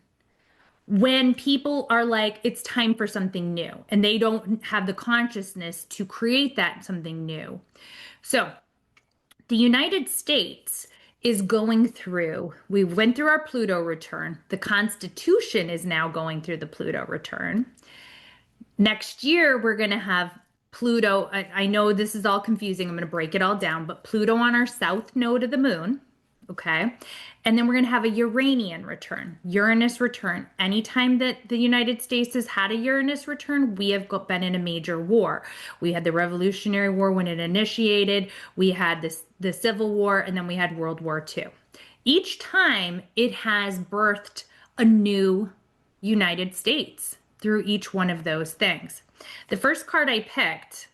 when people are like, it's time for something new, and they don't have the consciousness to create that something new. So the United States is going through, we went through our Pluto return. The Constitution is now going through the Pluto return. Next year, we're going to have Pluto. I know this is all confusing. I'm going to break it all down, but Pluto on our south node of the moon. Okay. And then we're going to have a Uranian return, Uranus return. Anytime that the United States has had a Uranus return, we have been in a major war. We had the Revolutionary War when it initiated, we had the Civil War, and then we had World War II. Each time it has birthed a new United States through each one of those things. The first card I picked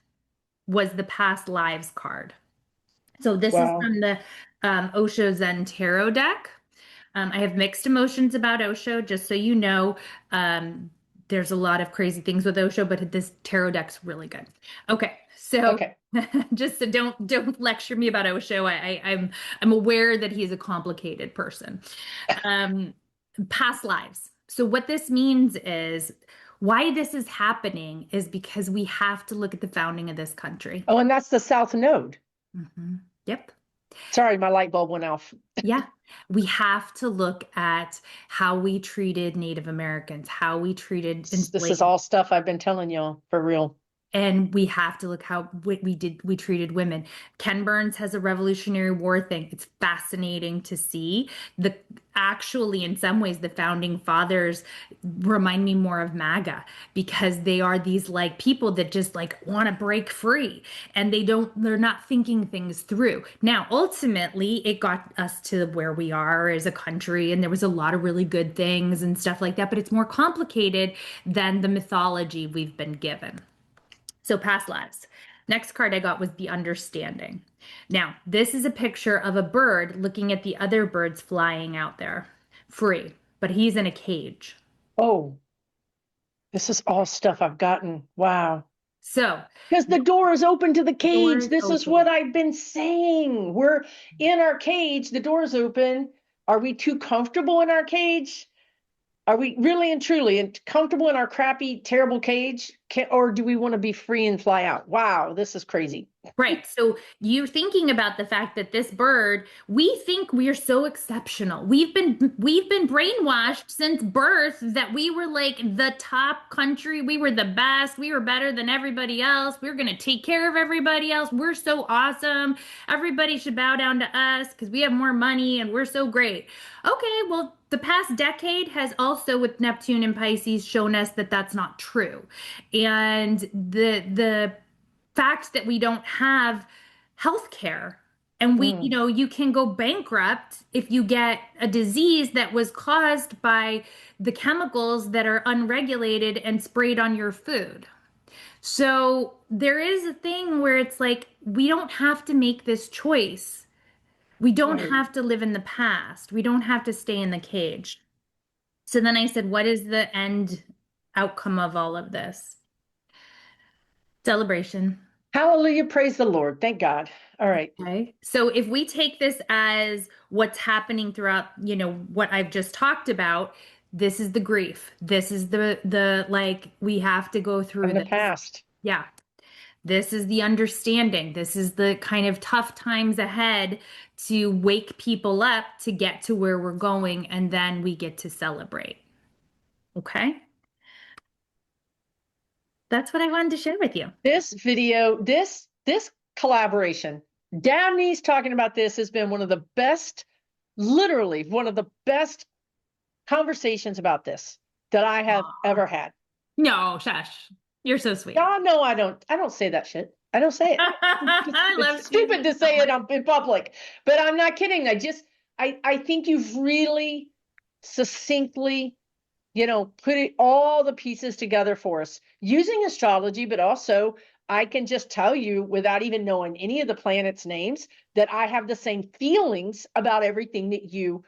was the past lives card. So this is Wow. from the Osho Zen Tarot deck. I have mixed emotions about Osho, just so you know. There's a lot of crazy things with Osho, but this tarot deck's really good. Okay, so Okay. just so don't lecture me about Osho. I'm aware that he's a complicated person. Um, Past lives. So what this means is, why this is happening is because we have to look at the founding of this country. Oh, and that's the South Node. Yep. Sorry, my light bulb went off. Yeah. We have to look at how we treated Native Americans, how we treated This is enslaved. all stuff I've been telling y'all for real. And we have to look how we treated women. Ken Burns has a Revolutionary War thing. It's fascinating to see. The Actually, in some ways, the founding fathers remind me more of MAGA, because they are these like people that just like want to break free, and they're not thinking things through. Now, ultimately, it got us to where we are as a country, and there was a lot of really good things and stuff like that, but it's more complicated than the mythology we've been given. So, past lives. Next card I got was the understanding. Now, this is a picture of a bird looking at the other birds flying out there, free, but he's in a cage. Oh, this is all stuff I've gotten. Wow. So, Because the door is open to the the door cage. is This is open. what I've been saying. We're in our cage, the door's open. Are we too comfortable in our cage? Are we really and truly comfortable in our crappy, terrible cage? Or do we want to be free and fly out? Wow, this is crazy. Right. So you're thinking about the fact that this bird, we think we are so exceptional. We've been brainwashed since birth that we were like the top country. We were the best. We were better than everybody else. We are going to take care of everybody else. We're so awesome. Everybody should bow down to us because we have more money and we're so great. Okay, well, the past decade has also, with Neptune and Pisces, shown us that that's not true. And the fact that we don't have health care, and Mm, you can go bankrupt if you get a disease that was caused by the chemicals that are unregulated and sprayed on your food. So there is a thing where it's like we don't have to make this choice. We don't right. have to live in the past. We don't have to stay in the cage. So then I said, what is the end outcome of all of this? Celebration. Hallelujah. Praise the Lord. Thank God. All right. Okay. So if we take this as what's happening throughout, what I've just talked about, this is the grief. This is the like we have to go From through the this. past. Yeah. This is the understanding. This is the kind of tough times ahead to wake people up to get to where we're going, and then we get to celebrate. Okay? That's what I wanted to share with you. This video, this collaboration, Dabney's talking about this has been one of the best, literally one of the best conversations about this that I have Aw. ever had. No, shush. You're so sweet. Y'all know I don't say that shit. I don't say it. I love It's Susan stupid to so say it much. in public, but I'm not kidding. I think you've really succinctly, put all the pieces together for us using astrology, but also I can just tell you without even knowing any of the planets' names that I have the same feelings about everything that you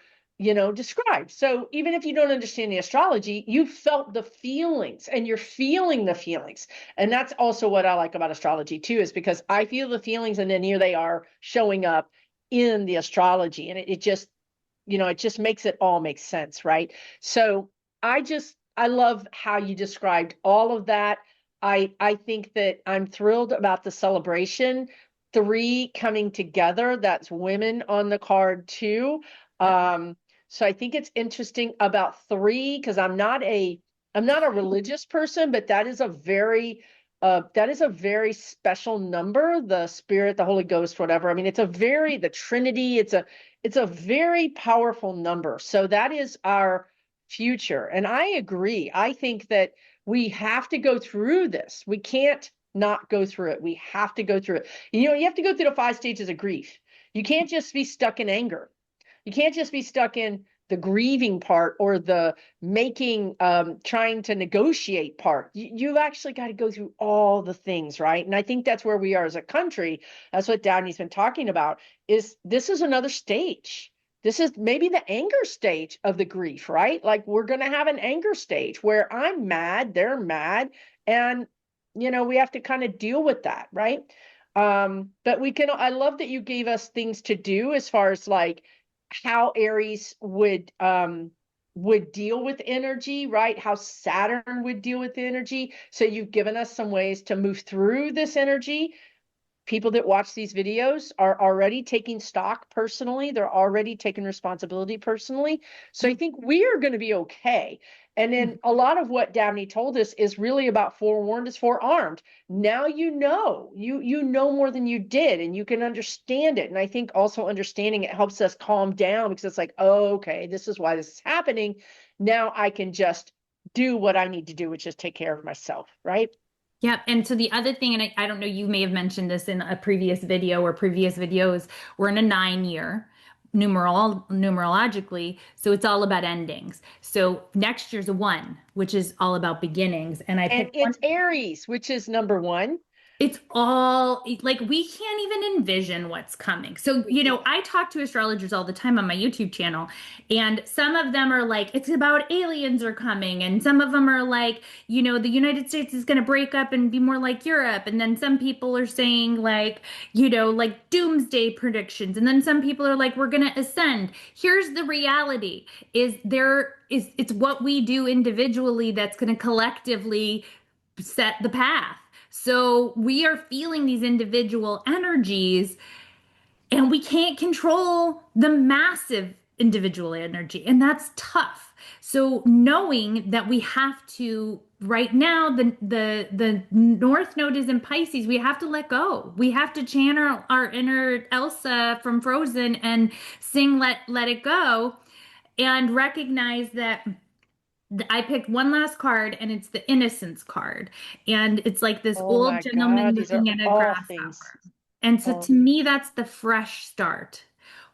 described. So even if you don't understand the astrology, you felt the feelings and you're feeling the feelings. And that's also what I like about astrology too, is because I feel the feelings and then here they are showing up in the astrology. And it just makes it all make sense, right? So I love how you described all of that. I think that I'm thrilled about the celebration. Three coming together. That's women on the card too. Yep. So I think it's interesting about three because I'm not a religious person, but that is a very special number. The Spirit, the Holy Ghost, whatever. I mean, the Trinity. It's a very powerful number. So that is our future. And I agree. I think that we have to go through this. We can't not go through it. We have to go through it. You have to go through the 5 stages of grief. You can't just be stuck in anger. You can't just be stuck in the grieving part or the making, trying to negotiate part. You've actually got to go through all the things, right? And I think that's where we are as a country. That's what Downey's been talking about. This is another stage. This is maybe the anger stage of the grief, right? Like we're going to have an anger stage where I'm mad, they're mad, and we have to kind of deal with that, right? But I love that you gave us things to do as far as like how Aries would deal with energy, right? How Saturn would deal with energy. So you've given us some ways to move through this energy. people that watch these videos are already taking stock personally. They're already taking responsibility personally. So I think we are going to be okay. And then a lot of what Dabney told us is really about forewarned is forearmed. Now you know more than you did, and you can understand it. And I think also understanding it helps us calm down, because it's like, oh, okay, this is why this is happening. Now I can just do what I need to do, which is take care of myself, right? Yep. And so the other thing, and I don't know, you may have mentioned this in a previous video or previous videos, we're in a 9 year numerologically. So it's all about endings. So next year's a 1, which is all about beginnings. And I And picked one. it's Aries, which is number one. It's all like we can't even envision what's coming. So, We can't. I talk to astrologers all the time on my YouTube channel, and some of them are like, it's about aliens are coming. And some of them are like, the United States is going to break up and be more like Europe. And then some people are saying, like, like doomsday predictions. And then some people are like, we're going to ascend. Here's the reality it's what we do individually that's going to collectively set the path. So we are feeling these individual energies, and we can't control the massive individual energy, and that's tough. So knowing that we have to right now, the North Node is in Pisces, we have to let go. We have to channel our inner Elsa from Frozen and sing Let It Go, and recognize that I picked one last card, and it's the Innocence card. And it's like this Oh old my gentleman God, these are looking at a all things. grasshopper. And so to Um, me, that's the fresh start.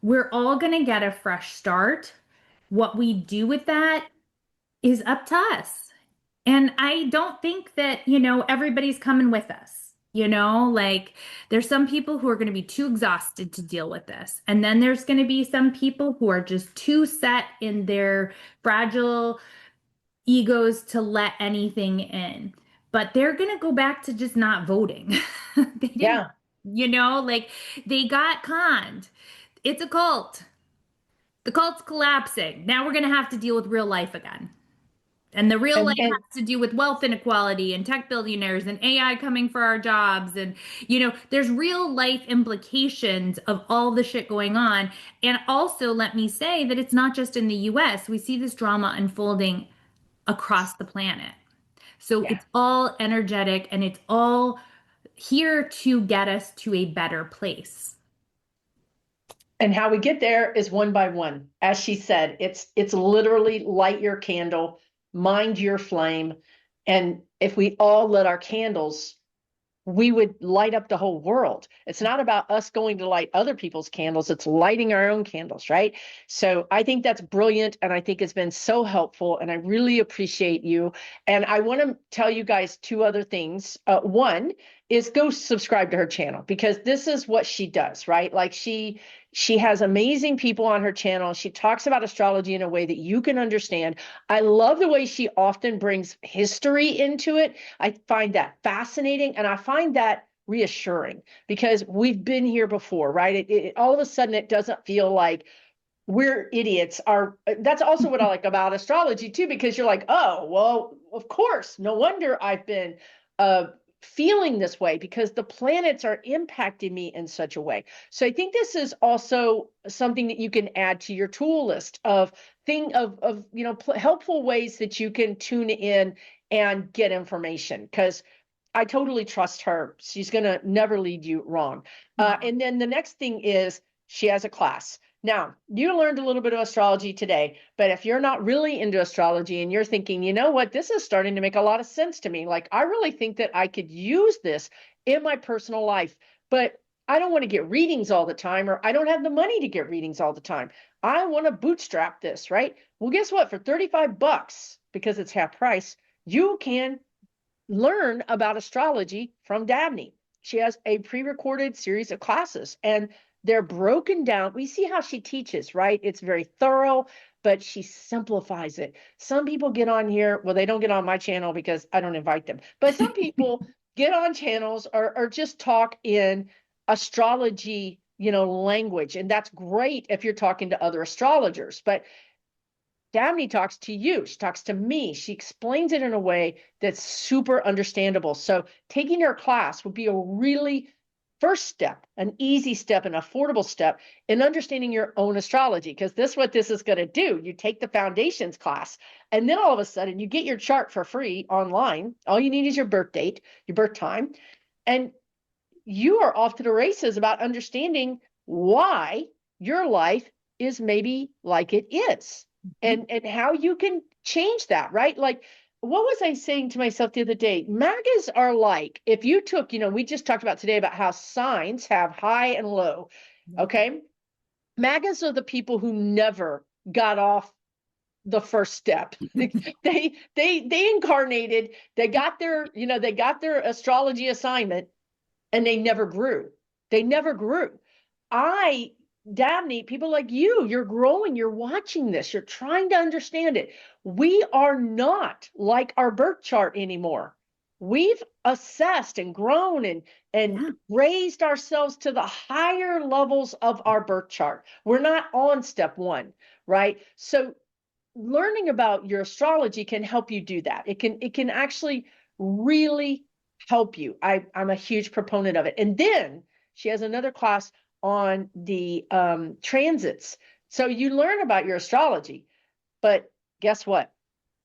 We're all going to get a fresh start. What we do with that is up to us. And I don't think that, everybody's coming with us. Like there's some people who are going to be too exhausted to deal with this. And then there's going to be some people who are just too set in their fragile egos to let anything in. But they're going to go back to just not voting. They didn't, yeah. like they got conned. It's a cult. The cult's collapsing. Now we're going to have to deal with real life again. And the real life And has to do with wealth inequality and tech billionaires and AI coming for our jobs. And, there's real life implications of all the shit going on. And also, let me say that it's not just in the US. We see this drama unfolding across the planet. So yeah. it's all energetic, and it's all here to get us to a better place. And how we get there is one by one. As she said, it's literally light your candle, mind your flame. And if we all lit our candles, we would light up the whole world. It's not about us going to light other people's candles, it's lighting our own candles, right? So I think that's brilliant. And I think it's been so helpful. And I really appreciate you. And I want to tell you guys two other things. One is go subscribe to her channel, because this is what she does, right? Like she has amazing people on her channel. She talks about astrology in a way that you can understand. I love the way she often brings history into it. I find that fascinating, and I find that reassuring, because we've been here before, right? All of a sudden it doesn't feel like we're idiots. That's also what I like about astrology too, because you're like, oh, well, of course, no wonder I've been uh feeling this way, because the planets are impacting me in such a way. So I think this is also something that you can add to your tool list of helpful ways that you can tune in and get information, because I totally trust her. She's going to never lead you wrong. Wow. And then the next thing is she has a class. Now, you learned a little bit of astrology today, but if you're not really into astrology and you're thinking, you know what, this is starting to make a lot of sense to me. Like, I really think that I could use this in my personal life, but I don't want to get readings all the time, or I don't have the money to get readings all the time. I want to bootstrap this, right? Well, guess what? For 35 bucks, because it's half price, you can learn about astrology from Dabney. She has a pre-recorded series of classes, and they're broken down. We see how she teaches, right? It's very thorough, but she simplifies it. Some people get on here, well, they don't get on my channel because I don't invite them, but some people get on channels or just talk in astrology, language. And that's great if you're talking to other astrologers. But Dabney talks to you. She talks to me. She explains it in a way that's super understandable. So taking her class would be a really first step, an easy step, an affordable step in understanding your own astrology. Because this is what this is going to do. You take the foundations class, and then all of a sudden you get your chart for free online. All you need is your birth date, your birth time, and you are off to the races about understanding why your life is maybe like it is, and how you can change that, right? Like, what was I saying to myself the other day? Magas are like, if you took, we just talked about today about how signs have high and low. Okay. Magas are the people who never got off the first step. They incarnated, they got their astrology assignment, and they never grew. They never grew. Dabney, people like you're growing, you're watching this, you're trying to understand it. We are not like our birth chart anymore. We've assessed and grown and raised ourselves to the higher levels of our birth chart. We're not on step one, right? So learning about your astrology can help you do that. It can actually really help you. I'm a huge proponent of it. And then she has another class on the transits. So you learn about your astrology, but guess what?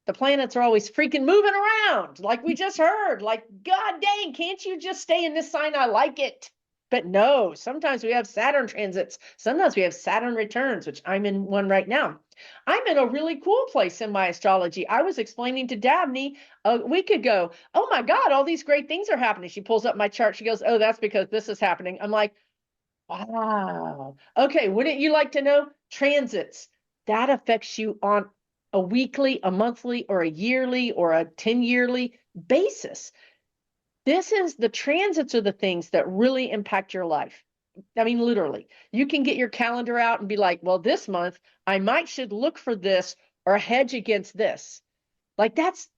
The planets are always freaking moving around, like we just heard. Like, God dang, can't you just stay in this sign? I like it. But no, sometimes we have Saturn transits. Sometimes we have Saturn returns, which I'm in one right now. I'm in a really cool place in my astrology. I was explaining to Dabney a week ago, oh my God, all these great things are happening. She pulls up my chart. She goes, oh, that's because this is happening. I'm like, wow. Okay, wouldn't you like to know? Transits. That affects you on a weekly, a monthly, or a yearly, or a 10-yearly basis. The transits are the things that really impact your life. I mean, literally, you can get your calendar out and be like, well, this month I should look for this or hedge against this. Like that's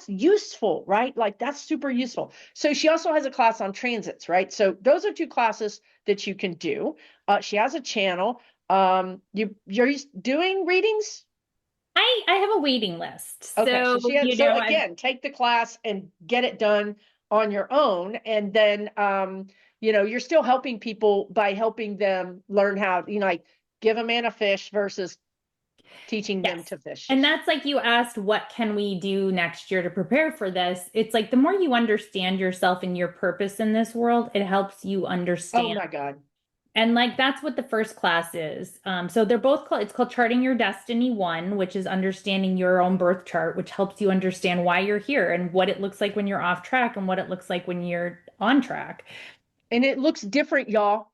useful, right? Like that's super useful. So she also has a class on transits, right? So those are two classes that you can do. She has a channel. You're doing readings? I have a waiting list. Okay, So, so again, take the class and get it done on your own. And then you're still helping people by helping them learn how, like give a man a fish versus teaching them yes. to fish. And that's like you asked, what can we do next year to prepare for this? It's like the more you understand yourself and your purpose in this world, it helps you Oh understand. my God. And like that's what the first class is. So they're both called, it's called Charting Your Destiny 1, which is understanding your own birth chart, which helps you understand why you're here and what it looks like when you're off track and what it looks like when you're on track. And it looks different, y'all.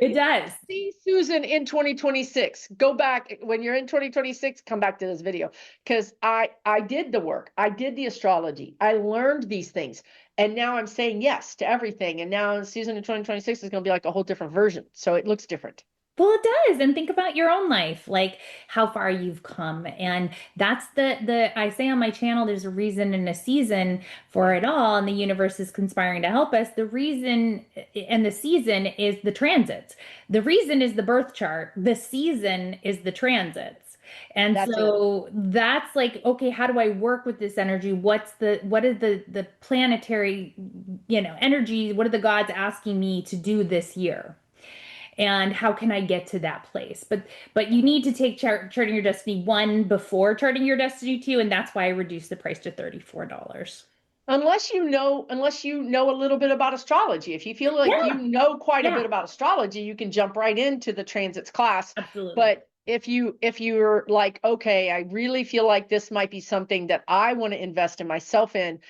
It does. See Susan in 2026. Go back when you're in 2026, come back to this video because I did the work. I did the astrology. I learned these things. And now I'm saying yes to everything. And now Susan in 2026 is going to be like a whole different version. So it looks different. Well, it does. And think about your own life, like how far you've come. And that's the I say on my channel, there's a reason and a season for it all, and the universe is conspiring to help us. The reason and the season is the transits. The reason is the birth chart. The season is the transits. And That's it. so that's like, okay, how do I work with this energy? What is the planetary, energy? What are the gods asking me to do this year? And how can I get to that place? But you need to take Charting Your Destiny 1 before Charting Your Destiny 2, and that's why I reduced the price to $34. Unless you know a little bit about astrology. If you feel like you Yeah, know quite a yeah, bit about astrology, you can jump right into the transits class. absolutely. But if you're like, okay, I really feel like this might be something that I want to invest in myself in,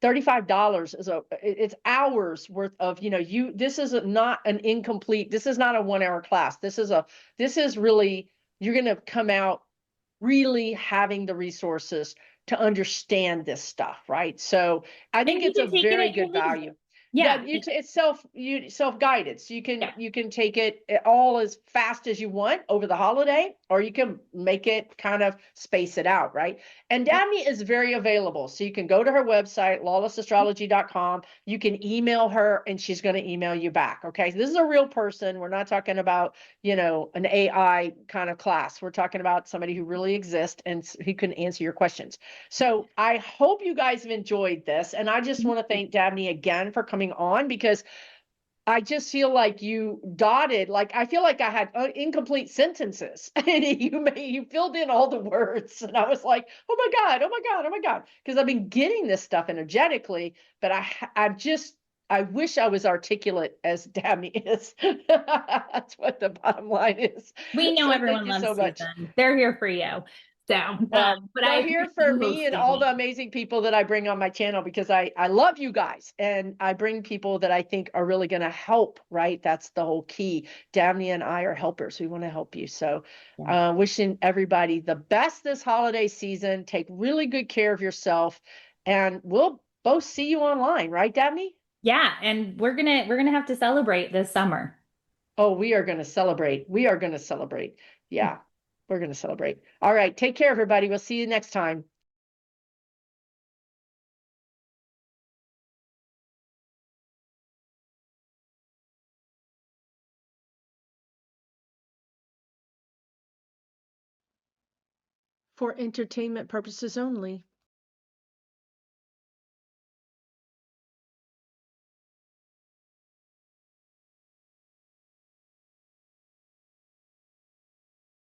$35 it's hours worth of, this is not an incomplete, this is not a 1 hour class. This is really, you're going to come out really having the resources to understand this stuff, right? So I And think you it's a can take it very at your good leisure. value. Yeah, Yeah, it's self-guided. So you can yeah. you can take it all as fast as you want over the holiday, or you can make it kind of space it out, right? And Yep. Dabney is very available. So you can go to her website, lawlessastrology.com. You can email her and she's going to email you back. Okay. So this is a real person. We're not talking about, an AI kind of class. We're talking about somebody who really exists and who can answer your questions. So I hope you guys have enjoyed this. And I just want to thank Dabney again for coming on because I just feel like you dotted, like I feel like I had incomplete sentences, and you filled in all the words, and I was like, oh my god, oh my god, oh my god, because I've been getting this stuff energetically, but I wish I was articulate as Dabney is. That's what the bottom line is. We know So thank everyone you loves so much. Susan. They're here for you. So, Well, but I they're here appreciate for you me and all hosting. the amazing people that I bring on my channel because I love you guys and I bring people that I think are really going to help, right? That's the whole key. Dabney and I are helpers. We want to help you. So, Yeah. wishing everybody the best this holiday season. Take really good care of yourself, and we'll both see you online, right, Dabney? Yeah, and we're gonna have to celebrate this summer. Oh, we are going to celebrate. We are going to celebrate. Yeah, we're going to celebrate. All right. Take care, everybody. We'll see you next time. For entertainment purposes only.